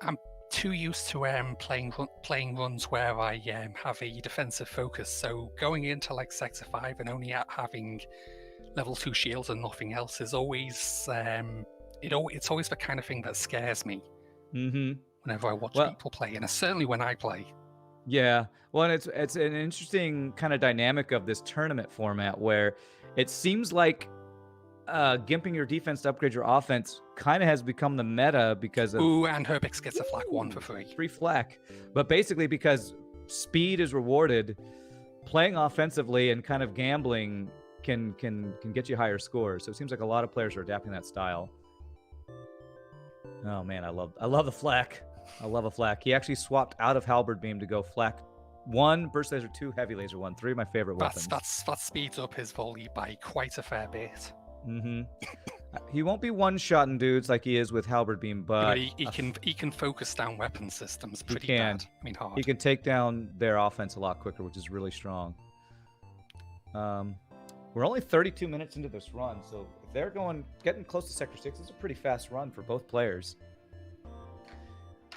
I'm too used to playing runs where I have a defensive focus, so going into like Sector 5 and only having level 2 shields and nothing else is always it's always the kind of thing that scares me whenever I watch people play, and certainly when I play. Yeah, well, and it's an interesting kind of dynamic of this tournament format where it seems like gimping your defense to upgrade your offense kind of has become the meta because of... Ooh, and Herpix gets a flak 1 for free. Free flak. But basically because speed is rewarded, playing offensively and kind of gambling can get you higher scores. So it seems like a lot of players are adapting that style. Oh man, I love the flak. I love a flak. He actually swapped out of halberd beam to go flak 1, burst laser 2, heavy laser 1. 3 of my favorite weapons. That speeds up his volley by quite a fair bit. He won't be one-shotting dudes like he is with halberd beam, but he can focus down weapon systems pretty bad. I mean, hard. He can take down their offense a lot quicker, which is really strong. We're only 32 minutes into this run, so if they're getting close to Sector 6, it's a pretty fast run for both players.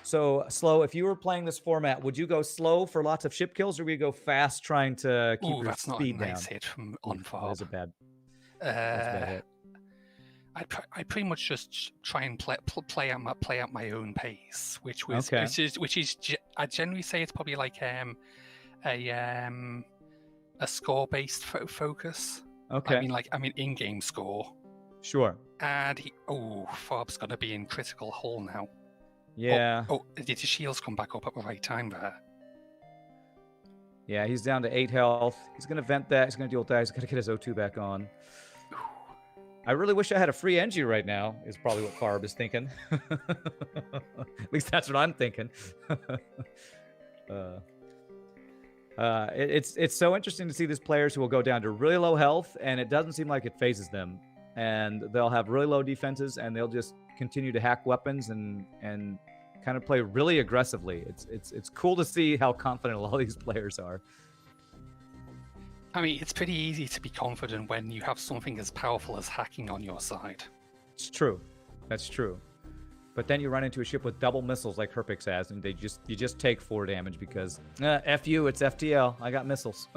So, Slow, if you were playing this format, would you go slow for lots of ship kills, or would you go fast trying to keep Ooh, your that's not a speed nice down? hit from Oof, that is a Unfarb. bad, that's a bad hit. I pretty much just try and play out my own pace, which Okay. I generally say it's probably like a score-based focus. Okay. I mean in-game score. Sure. And Farb's gonna be in critical hole now. Yeah. Oh, did his shields come back up at the right time there? Yeah, he's down to 8 health. He's going to vent that. He's going to deal with that. He's going to get his O2 back on. I really wish I had a free Engie right now, is probably what Farb is thinking. At least that's what I'm thinking. It's so interesting to see these players who will go down to really low health, and it doesn't seem like it phases them. And they'll have really low defenses, and they'll just continue to hack weapons and kind of play really aggressively. It's cool to see how confident a lot of these players are. I mean, it's pretty easy to be confident when you have something as powerful as hacking on your side. It's true. That's true. But then you run into a ship with double missiles like Herpix has, and you just take 4 damage because F you, it's FTL. I got missiles.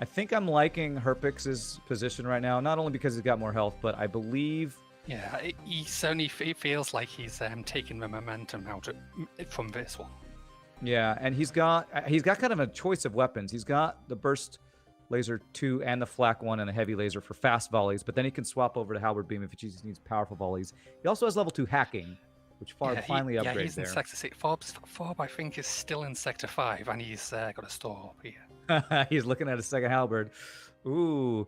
I think I'm liking Herpix's position right now, not only because he's got more health, but I believe... Yeah, he certainly feels like he's taking the momentum out from this one. Yeah, and he's got kind of a choice of weapons. He's got the burst laser 2 and the flak 1 and a heavy laser for fast volleys, but then he can swap over to halberd beam if he needs powerful volleys. He also has level 2 hacking, which Farb finally upgrades he's there. In Sector 6. Farb, I think, is still in Sector 5, and he's got a store up here. He's looking at a second halberd. Ooh.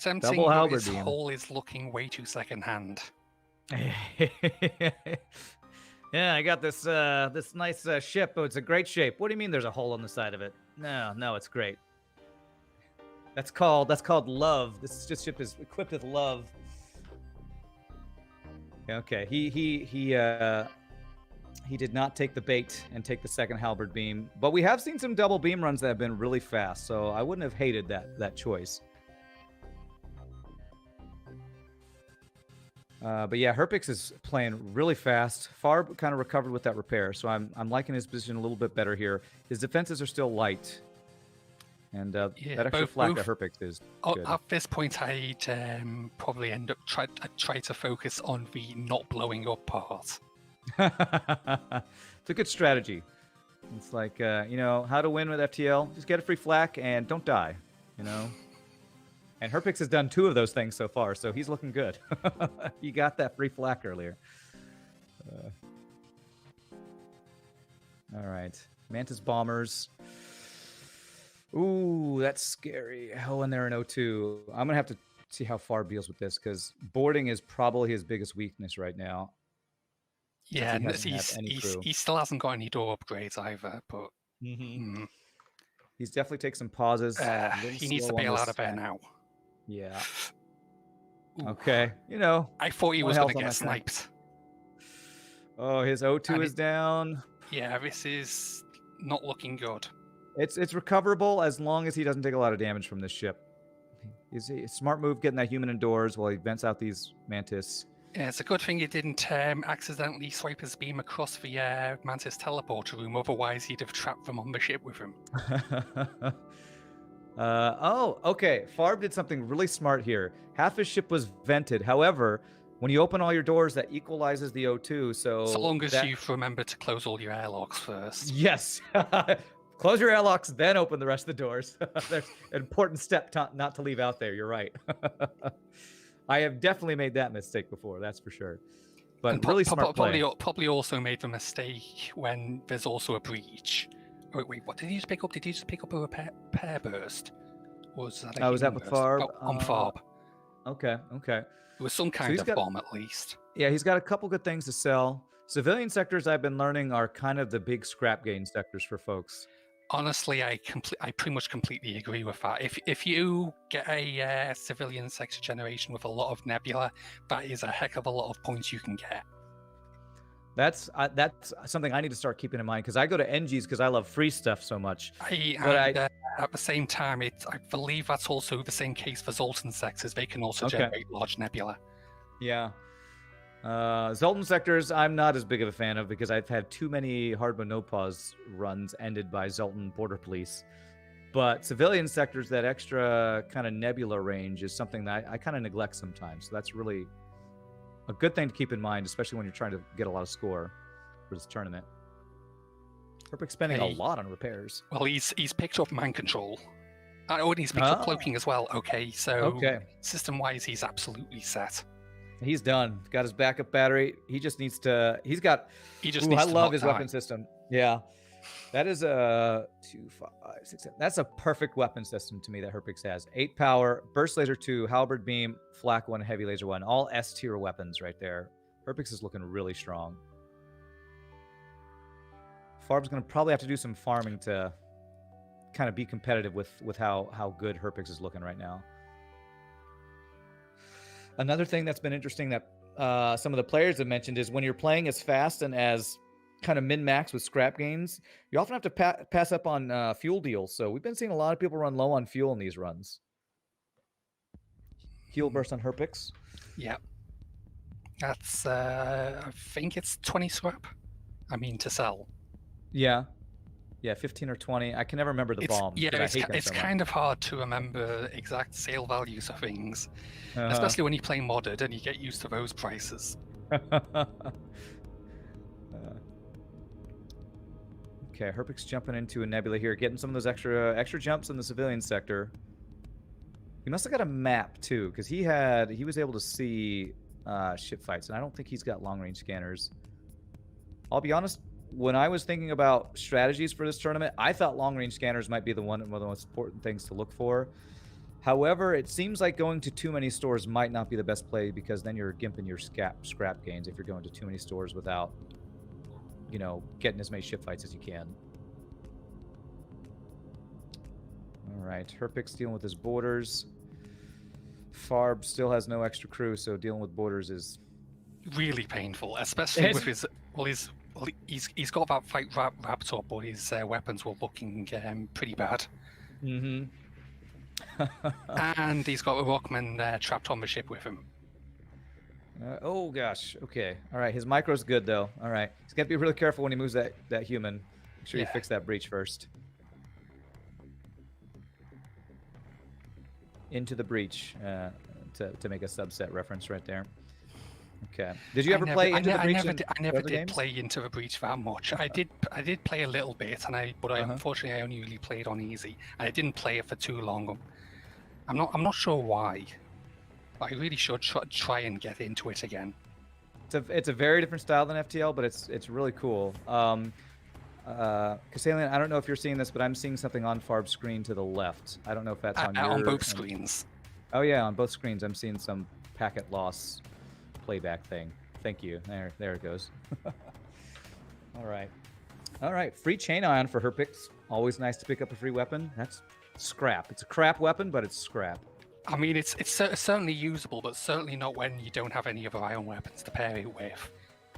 Tempting, Double halberd his beam. hull is looking way too second-hand. Yeah, I got this this nice ship. Oh, it's a great shape. What do you mean there's a hole on the side of it? No, it's great. That's called love. This ship is equipped with love. Okay, he did not take the bait and take the second halberd beam, but we have seen some double beam runs that have been really fast, so I wouldn't have hated that choice. But yeah, Herpix is playing really fast. Farb kind of recovered with that repair, so I'm liking his position a little bit better here. His defenses are still light, and that extra flak that Herpix is good. At this point, I'd probably end up try to focus on the not blowing up part. It's a good strategy. It's like how to win with FTL. Just get a free flak and don't die. And Herpix has done 2 of those things so far, so he's looking good. He got that free flak earlier. All right. Mantis Bombers. Ooh, that's scary. Hell in there in O2. I'm going to have to see how Farb deals with this, because boarding is probably his biggest weakness right now. Yeah, and he still hasn't got any door upgrades either, but... He's definitely taken some pauses. He needs to bail out of there now. Yeah. Ooh. Okay. I thought he was going to get sniped. Oh, his O2 is down. Yeah, this is not looking good. It's recoverable as long as he doesn't take a lot of damage from this ship. It's a smart move getting that human indoors while he vents out these Mantis. Yeah, it's a good thing he didn't accidentally swipe his beam across the Mantis teleporter room, otherwise he'd have trapped them on the ship with him. Okay. Farb did something really smart here. Half his ship was vented. However, when you open all your doors, that equalizes the O2. So long as you remember to close all your airlocks first. Yes. Close your airlocks, then open the rest of the doors. There's an important step not to leave out there. You're right. I have definitely made that mistake before, that's for sure. But and really smart play. Probably also made the mistake when there's also a breach. Oh, wait, what did you just pick up? Did you just pick up a repair burst? Or was that was that with Farb? On Farb. Okay. It was some kind of bomb at least. Yeah, he's got a couple good things to sell. Civilian sectors, I've been learning, are kind of the big scrap gain sectors for folks. Honestly, I pretty much completely agree with that. If you get a civilian sector generation with a lot of nebula, that is a heck of a lot of points you can get. That's something I need to start keeping in mind, because I go to NGs because I love free stuff so much. At the same time, I believe that's also the same case for Zoltan sectors. They can also generate large nebula. Yeah. Zoltan sectors, I'm not as big of a fan of because I've had too many hard but no pause runs ended by Zoltan border police. But civilian sectors, that extra kind of nebula range is something that I kind of neglect sometimes. So that's really a good thing to keep in mind, especially when you're trying to get a lot of score for this tournament. Herpic's spending a lot on repairs. Well, he's picked up mind control. Oh, and he's picked up cloaking as well. Okay, so system-wise, he's absolutely set. He's done. Got his backup battery. He just needs to. He's got. He just needs I to love his die. weapon system. Yeah, that is a 2, 5, 6, 7. That's a perfect weapon system to me that Herpix has. 8 power, burst laser 2, halberd beam, flak 1, heavy laser 1. All S tier weapons right there. Herpix is looking really strong. Farb's going to probably have to do some farming to kind of be competitive with how good Herpix is looking right now. Another thing that's been interesting that some of the players have mentioned is when you're playing as fast and as kind of min-max with scrap gains, you often have to pass up on fuel deals. So we've been seeing a lot of people run low on fuel in these runs. Heal burst on Herpix. Yeah. That's, I think it's 20 scrap. I mean, to sell. Yeah. Yeah, 15 or 20. I can never remember the bombs. Yeah, it's kind of hard to remember exact sale values of things, especially when you play modded and you get used to those prices. Okay, Herpix jumping into a nebula here, getting some of those extra jumps in the civilian sector. He must have got a map too, because he was able to see ship fights, and I don't think he's got long range scanners. I'll be honest. When I was thinking about strategies for this tournament, I thought long-range scanners might be one of the most important things to look for. However, it seems like going to too many stores might not be the best play because then you're gimping your scrap gains if you're going to too many stores without, getting as many ship fights as you can. All right, Herpix dealing with his borders. Farb still has no extra crew, so dealing with borders is really painful, especially with his he's got that fight wrapped up, but his weapons were looking pretty bad. Mm-hmm. And he's got a Rockman trapped on the ship with him. Oh gosh. Okay. All right. His micro's good though. All right. He's got to be really careful when he moves that human. Make sure you fix that breach first. Into the breach to make a subset reference right there. Okay. Did you ever play Into the Breach? I never did play Into the Breach that much. I did play a little bit, but unfortunately I only really played on easy, and I didn't play it for too long. I'm not sure why. But I really should try and get into it again. It's a very different style than FTL, but it's really cool. Kasalian, I don't know if you're seeing this, but I'm seeing something on Farb's screen to the left. I don't know if that's on both screens. Oh yeah, on both screens. I'm seeing some packet loss playback thing. Thank you. There it goes. All right. Free chain ion for Herpix. Always nice to pick up a free weapon. That's scrap. It's a crap weapon, but it's scrap. I mean, it's certainly usable, but certainly not when you don't have any other ion weapons to pair it with.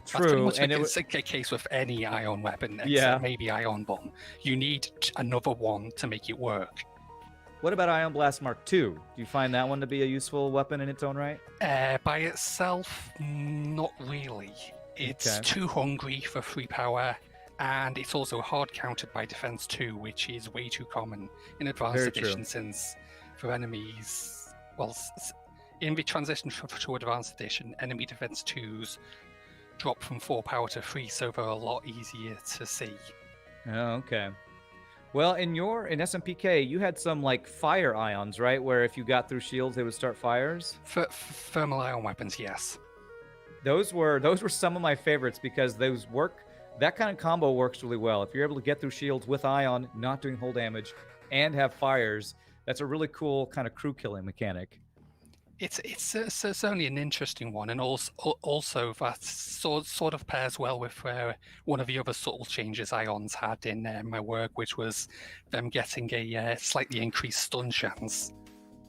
True, and it's a case with any ion weapon, except maybe ion bomb. You need another one to make it work. What about Ion Blast Mark II? Do you find that one to be a useful weapon in its own right? By itself, not really. It's too hungry for free power, and it's also hard countered by Defense 2, which is way too common in Advanced Edition, since for enemies, in the transition to Advanced Edition, enemy Defense 2s drop from 4 power to 3, so they're a lot easier to see. Oh, okay. Well, in SMPK, you had some fire ions, right? Where if you got through shields, they would start fires. Thermal ion weapons, yes. Those were some of my favorites because those work. That kind of combo works really well. If you're able to get through shields with ion, not doing hull damage, and have fires, that's a really cool kind of crew killing mechanic. It's certainly an interesting one, and also that sort of pairs well with one of the other subtle changes Ions had in my work, which was them getting a slightly increased stun chance.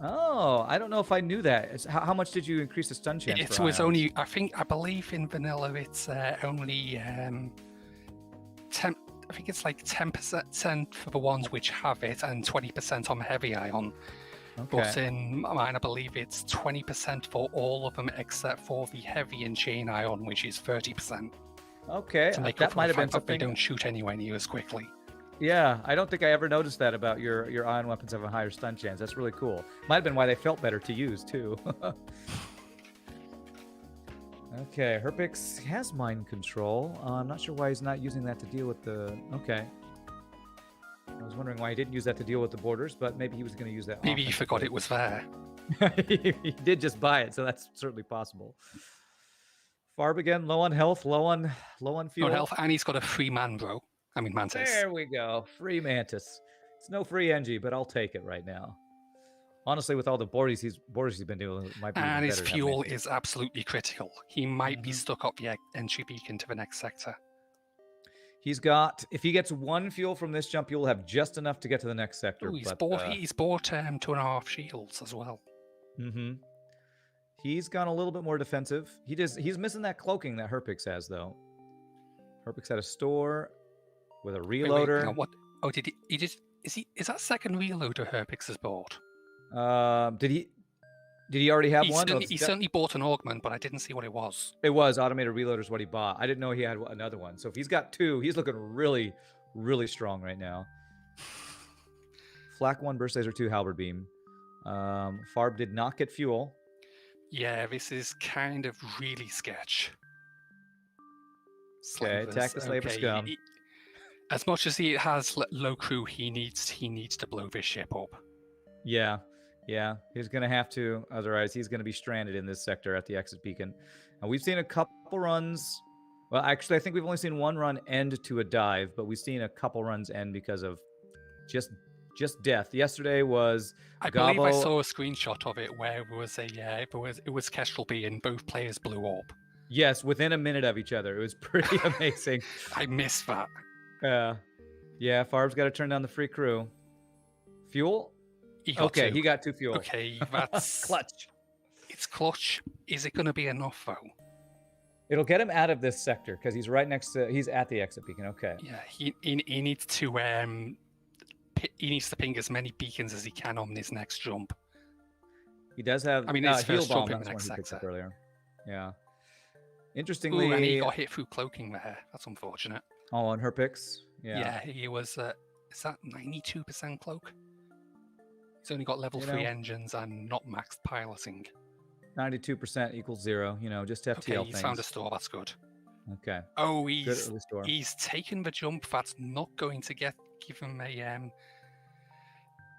Oh, I don't know if I knew that. How much did you increase the stun chance? It was only, I believe in vanilla it's only 10. I think it's 10% for the ones which have it, and 20% on heavy ion. Okay. But in mine, I believe it's 20% for all of them except for the heavy and chain ion, which is 30%. Okay. To make up That for might the have been fact that they something. don't shoot anywhere near as quickly. Yeah, I don't think I ever noticed that about your ion weapons have a higher stun chance. That's really cool. Might have been why they felt better to use too. Okay, Herpix has mind control. I'm not sure why he's not using that to deal with the. Okay. I was wondering why he didn't use that to deal with the borders, but maybe he was going to use that. Maybe he forgot it was there. He did just buy it, so that's certainly possible. Farb again, low on health, low on fuel. No health, and he's got a free man, bro. I mean, Mantis. There we go. Free Mantis. It's no free NG, but I'll take it right now. Honestly, with all the borders he's been doing, it might be And even his better to have fuel Mantis. is absolutely critical. He might be stuck up the entry beacon to the next sector. He's got, if he gets one fuel from this jump, you'll have just enough to get to the next sector. Ooh, he's but, bought 2.5 shields as well. Mm-hmm. He's gone a little bit more defensive. He's missing that cloaking that Herpix has, though. Herpix had a store with a reloader. Wait, what? Oh, did he just? Is that second reloader Herpix has bought? Did he already have one? He certainly bought an augment, but I didn't see what it was. It was automated reloader is what he bought. I didn't know he had another one. So if he's got two, he's looking really, really strong right now. Flak 1, Burst Laser 2, Halberd Beam. Farb did not get fuel. Yeah, this is kind of really sketch. Okay, attack the Slaver Scum. As much as he has low crew, he needs to blow this ship up. Yeah, he's gonna have to. Otherwise, he's gonna be stranded in this sector at the exit beacon. And we've seen a couple runs. Well, actually, I think we've only seen one run end to a dive, but we've seen a couple runs end because of just death. Yesterday was I believe I saw a screenshot of it where it was it was Kestrel B and both players blew up. Yes, within a minute of each other. It was pretty amazing. I missed that. Yeah, Farb's got to turn down the free crew. Fuel? He got two. He got 2 fuel. Okay, that's clutch. It's clutch. Is it going to be enough though? It'll get him out of this sector because he's right next to. He's at the exit beacon. Okay. Yeah, he needs to ping as many beacons as he can on this next jump. He does have. I mean, his heal first bomb. jump in the That's next one he picked up sector. earlier. Yeah. Interestingly, Ooh, and he got hit through cloaking there. That's unfortunate. Oh, on her picks. Yeah. He was. Is that 92% cloak? He's only got level 3 engines and not maxed piloting. 92% equals 0. Just FTL Okay, he's things. found a store. That's good. Okay. Oh, Good early store. he's taken the jump. That's not going to give him a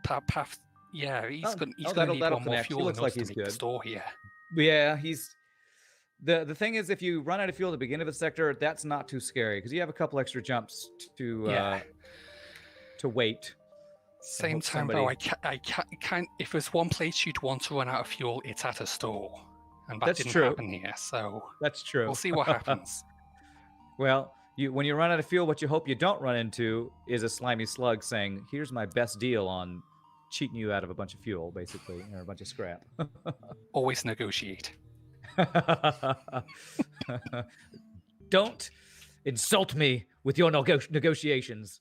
path. Yeah, he's going to need one more connect. fuel He looks in like order he's to make the good. store here. Yeah, he's. The thing is, if you run out of fuel at the beginning of a sector, that's not too scary because you have a couple extra jumps to wait. Same time though, I can't. If there's one place you'd want to run out of fuel, it's at a store, and that didn't happen here. So that's true. We'll see what happens. Well, when you run out of fuel, what you hope you don't run into is a slimy slug saying, "Here's my best deal on cheating you out of a bunch of fuel, basically, or a bunch of scrap." Always negotiate. Don't insult me with your negotiations.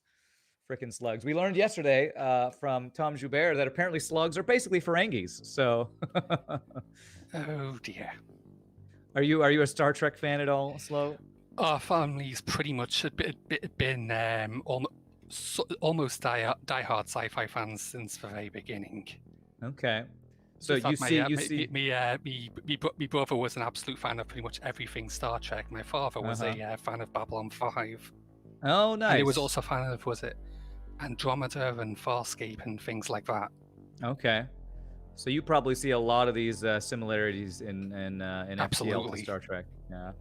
Frickin' slugs. We learned yesterday from Tom Joubert that apparently slugs are basically Ferengis. So, oh dear. Are you a Star Trek fan at all, Slow? Our family's pretty much been almost diehard sci-fi fans since the very beginning. Okay. So in fact, you see. My brother was an absolute fan of pretty much everything Star Trek. My father was a fan of Babylon 5. Oh, nice. And he was also a fan of, was it Andromeda and Farscape and things like that. Okay. So you probably see a lot of these similarities in FTL to Star Trek. Yeah.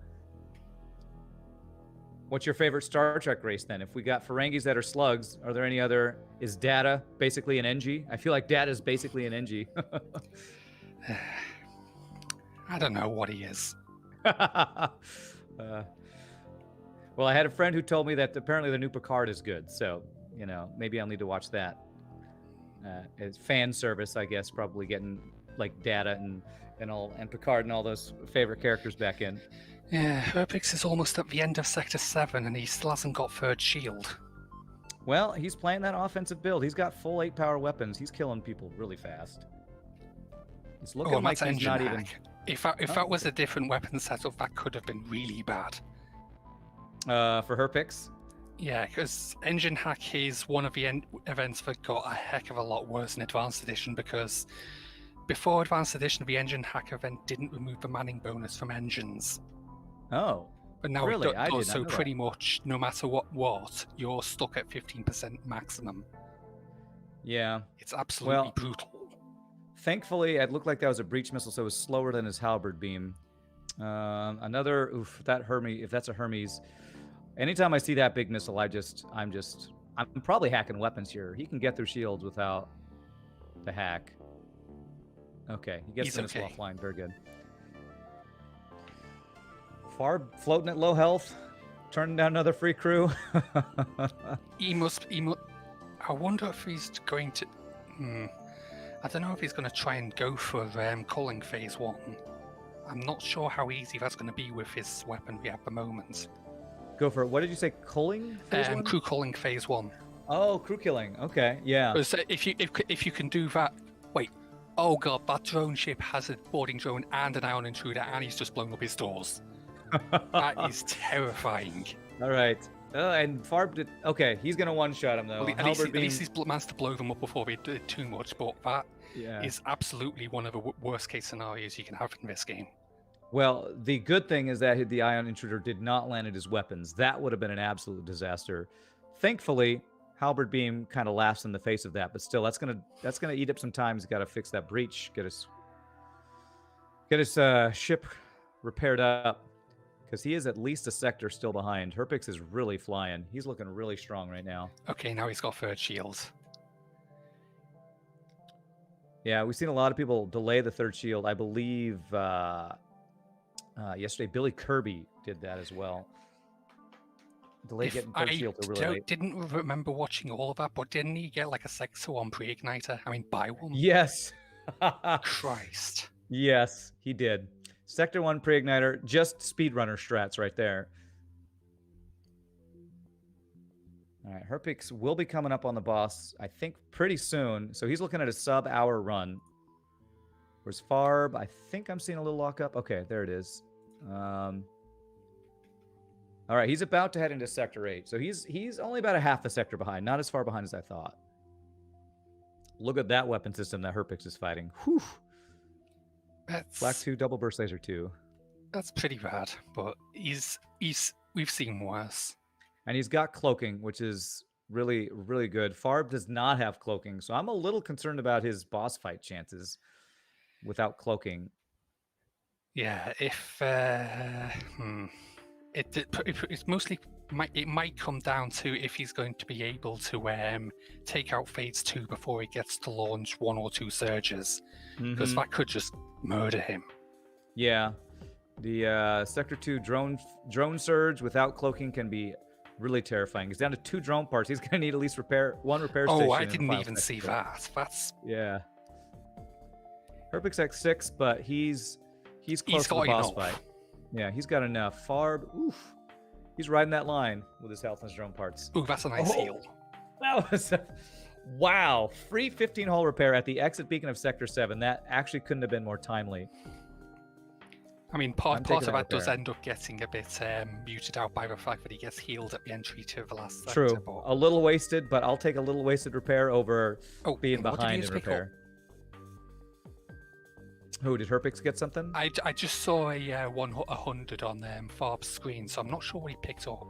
What's your favorite Star Trek race then? If we got Ferengis that are slugs, are there any other? Is Data basically an NG? I feel like Data is basically an NG. I don't know what he is. Well, I had a friend who told me that apparently the new Picard is good, so maybe I'll need to watch that. It's fan service, I guess, probably getting like Data and Picard and all those favorite characters back in. Yeah, Herpix is almost at the end of Sector 7 and he still hasn't got third shield. Well, he's playing that offensive build. He's got full 8-power weapons. He's killing people really fast. It's looking like that's he's not engine even. hack. If that was a different weapon setup, that could have been really bad. For her picks. Yeah, because engine hack is one of the events that got a heck of a lot worse in Advanced Edition, because before Advanced Edition, the engine hack event didn't remove the manning bonus from engines. Oh, But now really? it I did does, not so know pretty much no matter what, you're stuck at 15% maximum. yeah. It's absolutely Well, brutal. Thankfully, it looked like that was a breach missile, so it was slower than his halberd beam. Another, oof, that Hermes. If that's a Hermes, anytime I see that big missile, I'm probably hacking weapons here. He can get through shields without the hack. Okay, he gets He's the missile okay. offline. Very good. Farb floating at low health, turning down another free crew. He must. I wonder if he's going to. I don't know if he's going to try and go for culling phase 1. I'm not sure how easy that's going to be with his weaponry at the moment. Go for it. What did you say? Culling? Phase one? Crew culling phase 1. Oh, crew killing. Okay, yeah. Because if you can do that, wait. Oh god, that drone ship has a boarding drone and an ion intruder, and he's just blown up his doors. That is terrifying. All right. And Farb did. Okay, he's gonna one-shot him though. Well, at least he's managed to blow them up before they did too much. But that is absolutely one of the worst-case scenarios you can have in this game. Well, the good thing is that the ion intruder did not land at his weapons. That would have been an absolute disaster. Thankfully, halberd beam kind of laughs in the face of that, but still, that's gonna eat up some time. He's got to fix that breach, get his ship repaired up, because he is at least a sector still behind. Herpix is really flying. He's looking really strong right now. Okay, now he's got third shield. Yeah, we've seen a lot of people delay the third shield. I believe yesterday Billy Kirby did that as well. Delayed getting third shield to really late. Didn't remember watching all of that, but didn't he get like a sector 1 pre-igniter? I mean, buy one? Yes. Christ. Yes, he did. Sector 1 pre-igniter, just speedrunner strats right there. All right, Herpix will be coming up on the boss, I think, pretty soon. So he's looking at a sub-hour run. Where's Farb? I think I'm seeing a little lockup. Okay, there it is. All right, he's about to head into Sector 8. So he's only about a half a sector behind, not as far behind as I thought. Look at that weapon system that Herpix is fighting. Whew. Black 2, double burst laser 2. That's pretty bad, but we've seen worse. And he's got cloaking, which is really, really good. Farb does not have cloaking, so I'm a little concerned about his boss fight chances without cloaking. Yeah, it's mostly it might come down to if he's going to be able to take out phase 2 before he gets to launch 1 or 2 surges, because that could just murder him. Yeah, the Sector 2 drone surge without cloaking can be really terrifying. He's down to 2 drone parts. He's gonna need at least one repair station. Oh, I didn't even see that. That's Herpix X6, but he's close to the boss fight. Yeah, he's got enough. Farb, oof. He's riding that line with his health and his drone parts. Ooh, that's a nice heal. That was wow. Free 15-hole repair at the exit beacon of Sector 7. That actually couldn't have been more timely. I mean, part of that does end up getting a bit muted out by the fact that he gets healed at the entry to the last sector. True. A little wasted, but I'll take a little wasted repair over being behind in repair. Who, did Herpix get something? I just saw a 100 on Farb's screen, so I'm not sure what he picked up.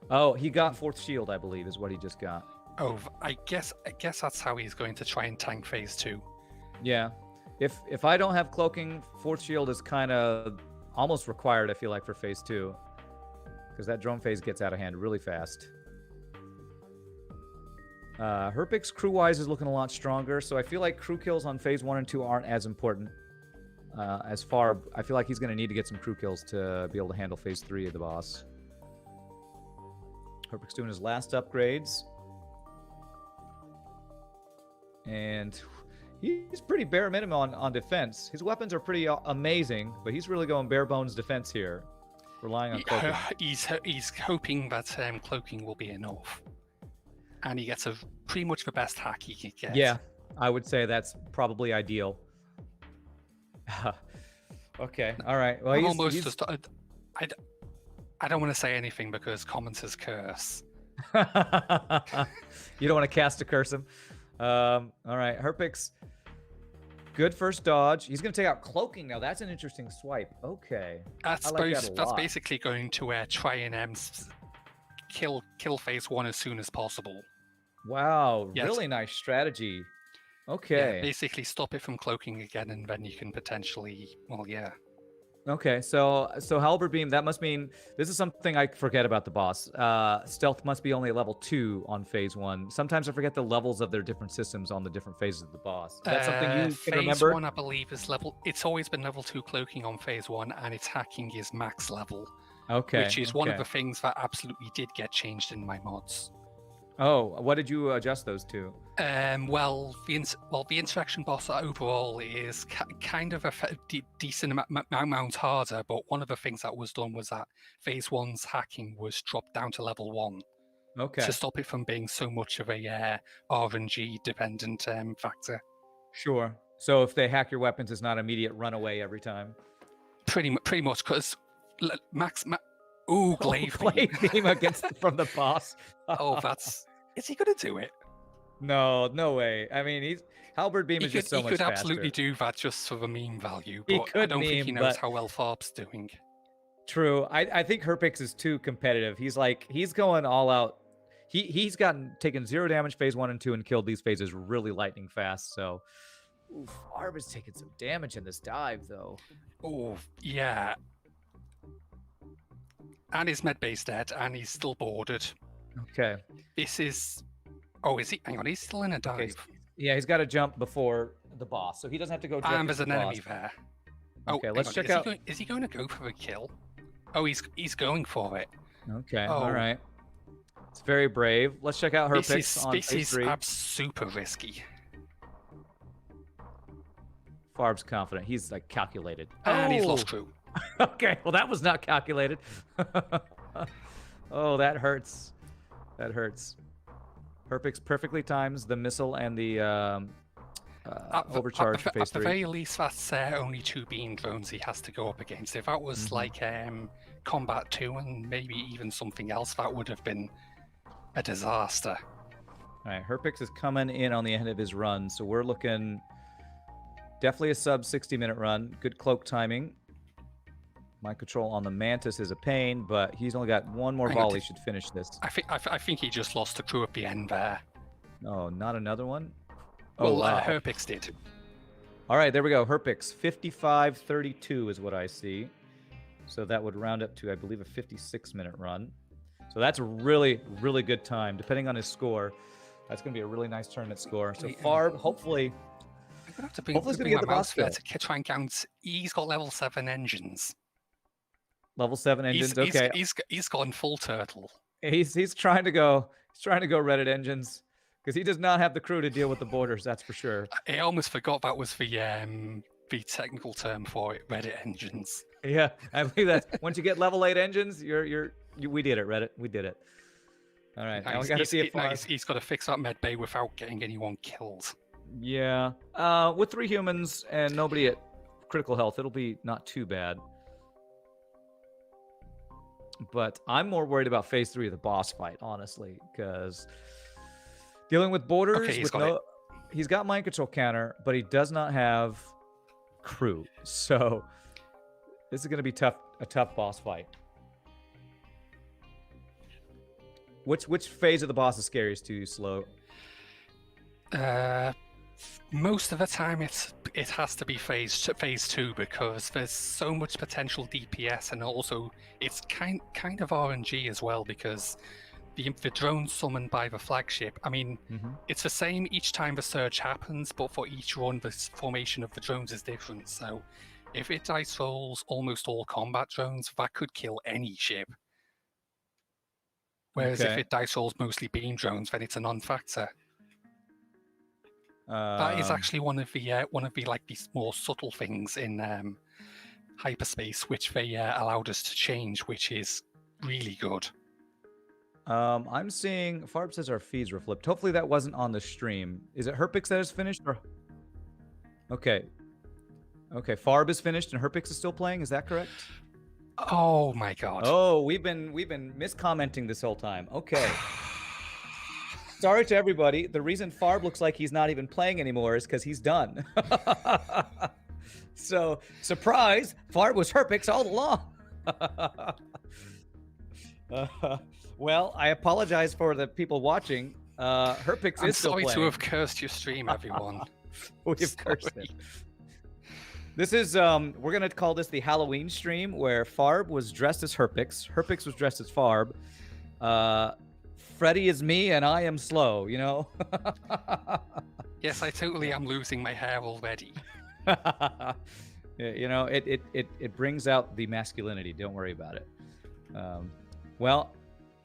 Oh, he got 4th shield, I believe, is what he just got. Oh, I guess that's how he's going to try and tank phase 2. Yeah. If I don't have cloaking, 4th shield is kind of almost required, I feel like, for phase 2. Because that drone phase gets out of hand really fast. Herpix crew-wise is looking a lot stronger, so I feel like crew kills on phase 1 and 2 aren't as important. As far, I feel like he's going to need to get some crew kills to be able to handle phase 3 of the boss. Herpix doing his last upgrades. And he's pretty bare minimum on defense. His weapons are pretty amazing, but he's really going bare bones defense here, relying on cloaking. He's hoping that cloaking will be enough. And he gets pretty much the best hack he can get. Yeah, I would say that's probably ideal. Okay. All right. Well, I'm he's, almost he's... just. I don't want to say anything because commenters curse. You don't want to cast a curse him. All right. Herpix. Good first dodge. He's going to take out cloaking now. That's an interesting swipe. Okay. That's I like that a that's lot. basically going to try and kill phase one as soon as possible. Wow. Yes. Really nice strategy. Okay. Yeah, basically stop it from cloaking again, and then you can potentially, well, yeah. Okay, so halberd beam, that must mean this is something I forget about the boss. Stealth must be only at level 2 on phase 1. Sometimes I forget the levels of their different systems on the different phases of the boss. Is that something you can remember? Phase 1, I believe, is level. It's always been level 2 cloaking on phase 1, and its hacking is max level. Okay. Which is one of the things that absolutely did get changed in my mods. Oh, what did you adjust those to? Well, the Insurrection boss overall is kind of a decent amount harder, but one of the things that was done was that phase 1's hacking was dropped down to level 1. Okay. To stop it from being so much of a RNG dependent factor. Sure. So if they hack your weapons, it's not immediate runaway every time. Pretty much, because glaive beam against from the boss. Oh, is he gonna do it? No way. I mean, halberd beam is just so much faster. He could absolutely do that just for the meme value, He but could I don't think he knows but... how well Farb's doing. True. I think Herpix is too competitive. He's going all out. He's taken 0 damage phase 1 and 2 and killed these phases really lightning fast. So, Farb is taking some damage in this dive though. Oh yeah. And his med base dead, and he's still boarded. Okay. This is. Oh, is he? Hang on, he's still in a dive. Okay. Yeah, he's got to jump before the boss, so he doesn't have to go. And there's an enemy there. Okay, let's check out. Is he going to go for a kill? Oh, he's going for it. Okay, all right. It's very brave. Let's check out Herpix on phase 3. This is super risky. Farb's confident. He's like calculated. And he's lost crew. Okay, well that was not calculated. Oh, that hurts. That hurts. Herpix perfectly times the missile and the overcharge for phase 3. At the very least, that's only 2 beam drones he has to go up against. If that was like Combat 2 and maybe even something else, that would have been a disaster. All right, Herpix is coming in on the end of his run, so we're looking definitely a sub 60-minute run. Good cloak timing. Mind control on the Mantis is a pain, but he's only got one more volley. Should finish this. I think he just lost the crew at the end there. Oh, not another one? Well, wow. Herpix did. All right, there we go. Herpix, 55-32 is what I see. So that would round up to, I believe, a 56-minute run. So that's a really, really good time. Depending on his score, that's going to be a really nice tournament score. So Farb, hopefully... I'm going to have to bring my mouse there to try and count. He's got level 7 engines. Level 7 engines. Okay. He's gone full turtle. He's trying to go. He's trying to go Reddit engines because he does not have the crew to deal with the borders. That's for sure. I almost forgot that was the technical term for it. Reddit engines. Yeah, I believe that. Once you get level 8 engines, we did it. Reddit, we did it. All right. Now we got to see if he's got to fix that med bay without getting anyone killed. Yeah. With 3 humans and nobody at critical health, it'll be not too bad. But I'm more worried about phase 3 of the boss fight, honestly, because dealing with borders, okay, he's got mind control counter, but he does not have crew. So this is going to be a tough boss fight. Which phase of the boss is scariest to you, Slow? Most of the time, it has to be phase 2 because there's so much potential DPS, and also it's kind of RNG as well because the drones summoned by the flagship. I mean, it's the same each time the surge happens, but for each run, the formation of the drones is different. So, if it dice rolls almost all combat drones, that could kill any ship. Whereas if it dice rolls mostly beam drones, then it's a non-factor. That is actually one of the like these more subtle things in hyperspace, which they allowed us to change, which is really good. I'm seeing Farb says our feeds were flipped. Hopefully that wasn't on the stream. Is it Herpix that is finished? Or... Okay. Okay, Farb is finished and Herpix is still playing. Is that correct? Oh my god. Oh, we've been miscommenting this whole time. Okay. Sorry to everybody. The reason Farb looks like he's not even playing anymore is because he's done. So, surprise, Farb was Herpix all along. Well, I apologize for the people watching. Herpix is still sorry playing. to have cursed your stream, everyone. We've cursed it. This is, we're going to call this the Halloween stream where Farb was dressed as Herpix. Herpix was dressed as Farb. Freddy is me and I am slow, you know? Yes, I totally am losing my hair already. You know, it brings out the masculinity. Don't worry about it. Well,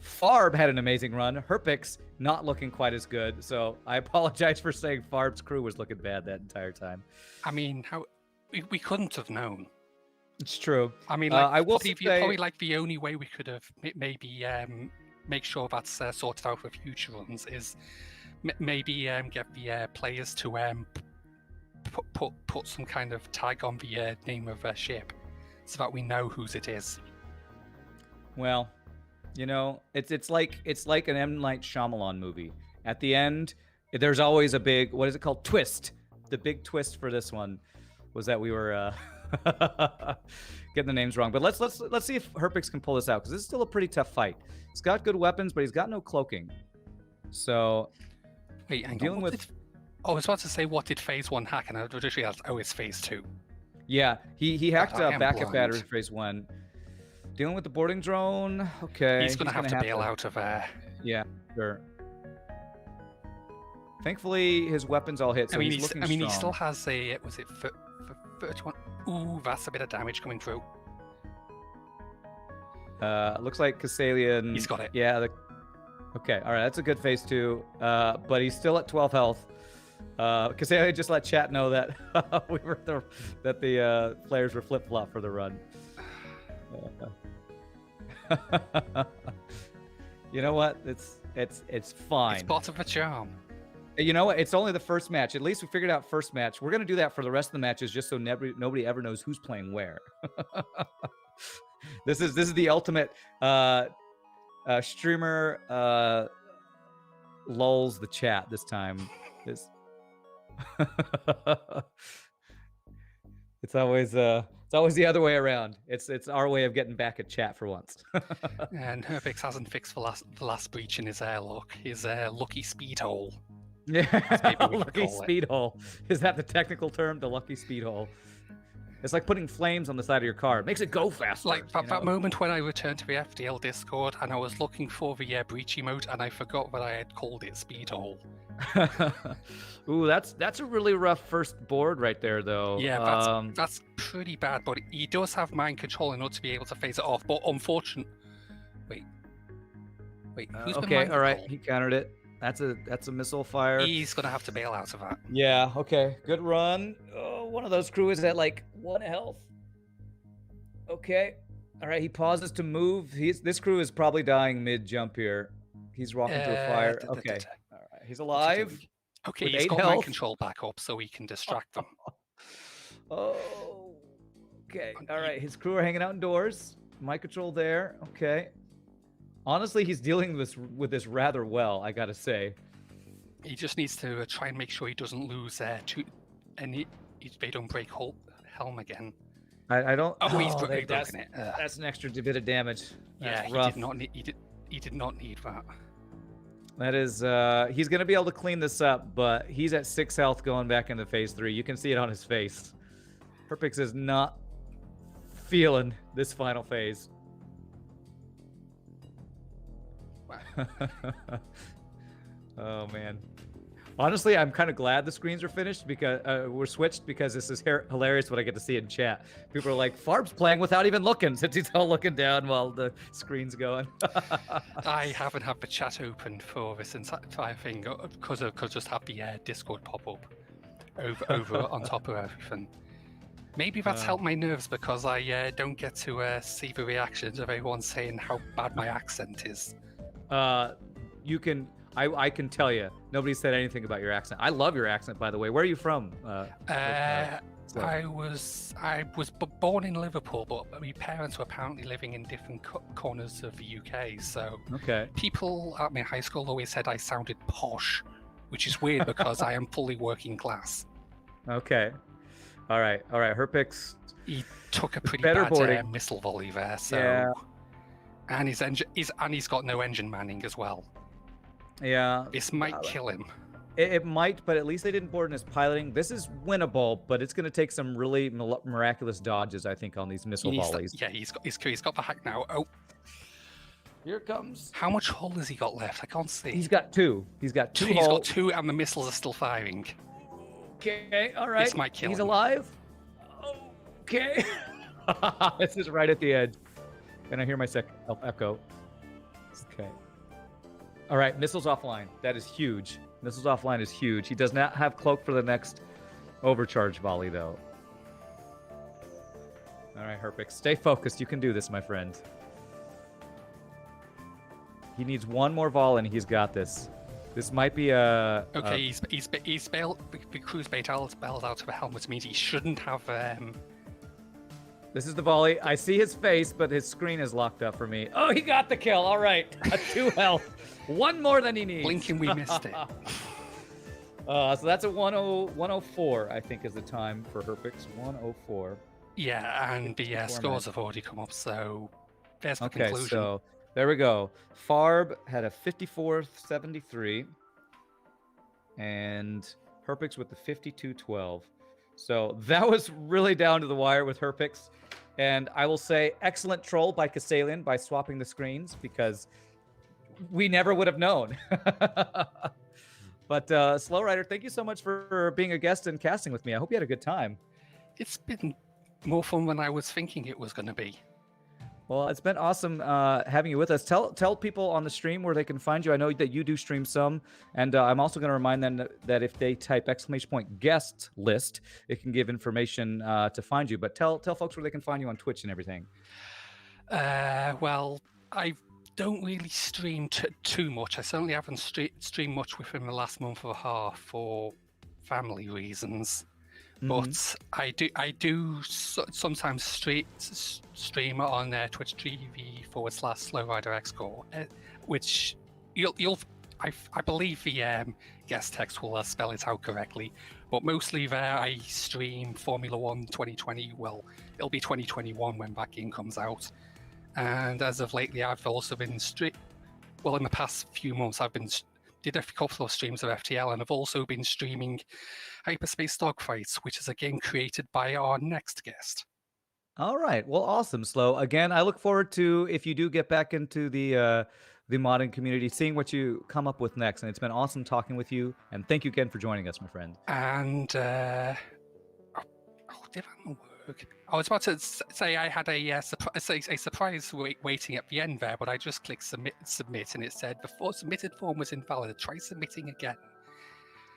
Farb had an amazing run. Herpix not looking quite as good. So I apologize for saying Farb's crew was looking bad that entire time. I mean, we couldn't have known. It's true. I mean, like, I will probably like the only way we could have maybe make sure that's sorted out for future runs is maybe get the players to put some kind of tag on the name of a ship so that we know whose it is. Well, you know, it's like an M. Night Shyamalan movie. At the end, there's always a big, what is it called? Twist. The big twist for this one was that we were getting the names wrong. But let's see if Herpix can pull this out, because this is still a pretty tough fight. He's got good weapons, but he's got no cloaking. So wait, hang dealing on. with. I was about to say, what did Phase 1 hack? And I just realized, oh, it's Phase 2. Yeah, he hacked I am backup blind. battery for Phase 1. Dealing with the boarding drone. Okay. He's going to have to bail out of Yeah, sure. Thankfully, his weapons all hit, so he's looking strong. he still has a, was it 31? Ooh, that's a bit of damage coming through. Looks like Kassalian. He's got it. Yeah. Okay, all right, that's a good Phase 2. But he's still at 12 health. Kassalian just let chat know that that the players were flip-flop for the run. You know what? It's fine. It's part of a charm. You know what? It's only the first match. At least we figured out first match. We're gonna do that for the rest of the matches, just so nobody ever knows who's playing where. This is the ultimate streamer lulls the chat this time. It's always the other way around. It's our way of getting back at chat for once. And Herpix hasn't fixed the last breach in his airlock, his lucky speed hole. Yeah, lucky speed hole. Is that the technical term? The lucky speed hole. It's like putting flames on the side of your car. It makes it go faster. Like that moment when I returned to the FTL Discord and I was looking for the breach emote and I forgot that I had called it speed hole. Ooh, that's a really rough first board right there, though. Yeah, that's pretty bad. But he does have mind control enough to be able to phase it off. But unfortunately, wait, who's okay? All right, he countered it. That's a missile fire. He's gonna have to bail out of that. Yeah. Okay. Good run. Oh, one of those crew is at like 1 health. Okay. All right. He pauses to move. This crew is probably dying mid jump here. He's walking through a fire. Okay. All right. He's alive. Okay. With He's 8 got health. mind control back up, so he can distract them. Oh. Okay. All right. His crew are hanging out indoors. Mind control there. Okay. Honestly, he's dealing with this rather well, I gotta say. He just needs to try and make sure he doesn't lose they don't break helm again. I don't. Oh, he's broken it. That's an extra bit of damage. That's Yeah, rough. he did not need that. That is, he's gonna be able to clean this up, but he's at 6 health going back into Phase 3. You can see it on his face. Herpix is not feeling this final phase. Oh man. Honestly, I'm kind of glad the screens are finished because we're switched, because this is hilarious what I get to see in chat. People are like, Farb's playing without even looking, since he's all looking down while the screen's going. I haven't had the chat open for this entire thing because I just have the Discord pop up over on top of everything. Maybe that's helped my nerves because I don't get to see the reactions of everyone saying how bad my accent is. You can. I can tell you, nobody said anything about your accent. I love your accent, by the way. Where are you from? So, I was born in Liverpool, but my parents were apparently living in different corners of the UK. So okay. people at my high school always said I sounded posh, which is weird because I am fully working class. Okay. All right. Herpix. He took a pretty better bad boarding. missile volley there, so Yeah. and he's got no engine manning as well. Yeah. This might kill him. It might, but at least they didn't board in his piloting. This is winnable, but it's going to take some really miraculous dodges, I think, on these missile volleys. He's got the hack now. Oh, here it comes. how much hull has he got left? I can't see. He's got two. He's got two. He's got two, and the missiles are still firing. Okay, all right. This might kill He's him. alive. Okay. This is right at the edge. And I hear my second echo. Okay. All right, missiles offline. That is huge. Missiles offline is huge. He does not have cloak for the next overcharge volley, though. All right, Herpix, stay focused. You can do this, my friend. He needs one more volley, and he's got this. This might be a... Okay, he's bailed. The cruise bait bailed out of a helmet. Means he shouldn't have... This is the volley. I see his face, but his screen is locked up for me. Oh, he got the kill. All right. A 2 health. One more than he needs. Blinking, we missed it. So that's a 104, I think, is the time for Herpix. 104. Yeah, and the scores have already come up, so there's the conclusion. So there we go. Farb had a 54.73, and Herpix with the 52.12. So that was really down to the wire with Herpix. And I will say, excellent troll by Kassalian by swapping the screens, because we never would have known. But Slow Rider, thank you so much for being a guest and casting with me. I hope you had a good time. It's been more fun than I was thinking it was going to be. Well, it's been awesome having you with us. Tell people on the stream where they can find you. I know that you do stream some, and I'm also going to remind them that if they type !guest list, it can give information to find you. But tell folks where they can find you on Twitch and everything. Well, I don't really stream too much. I certainly haven't streamed much within the last month and a half for family reasons. But I do sometimes stream on Twitch TV/SlowRiderXcore, which I believe the guest text will spell it out correctly. But mostly there I stream Formula 1 2020. Well, it'll be 2021 when that game comes out. And as of lately, I've also been in the past few months, did a couple of streams of FTL, and I've also been streaming Hyperspace Dogfights, which is a game created by our next guest. All right. Well, awesome, Slow. Again, I look forward to, if you do get back into the modding community, seeing what you come up with next. And it's been awesome talking with you. And thank you again for joining us, my friend. And did that work? I was about to say I had a surprise waiting at the end there, but I just clicked submit, and it said the submitted form was invalid. Try submitting again.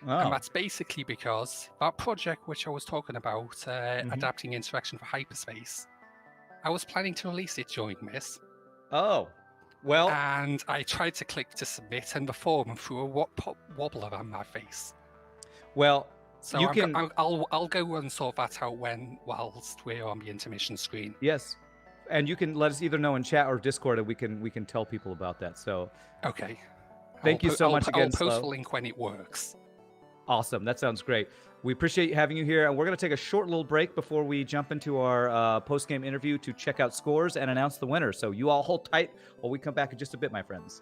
Oh. And that's basically because that project which I was talking about, adapting Insurrection for hyperspace, I was planning to release it during this. Oh, well. And I tried to click to submit, and the form threw a wobbler on my face. Well, so I'll go and sort that out whilst we're on the intermission screen. Yes, and you can let us either know in chat or Discord, and we can tell people about that. So okay, thank you so much again. I'll post the link when it works. Awesome, that sounds great. We appreciate having you here, and we're going to take a short little break before we jump into our post-game interview to check out scores and announce the winner. So you all hold tight while we come back in just a bit, my friends.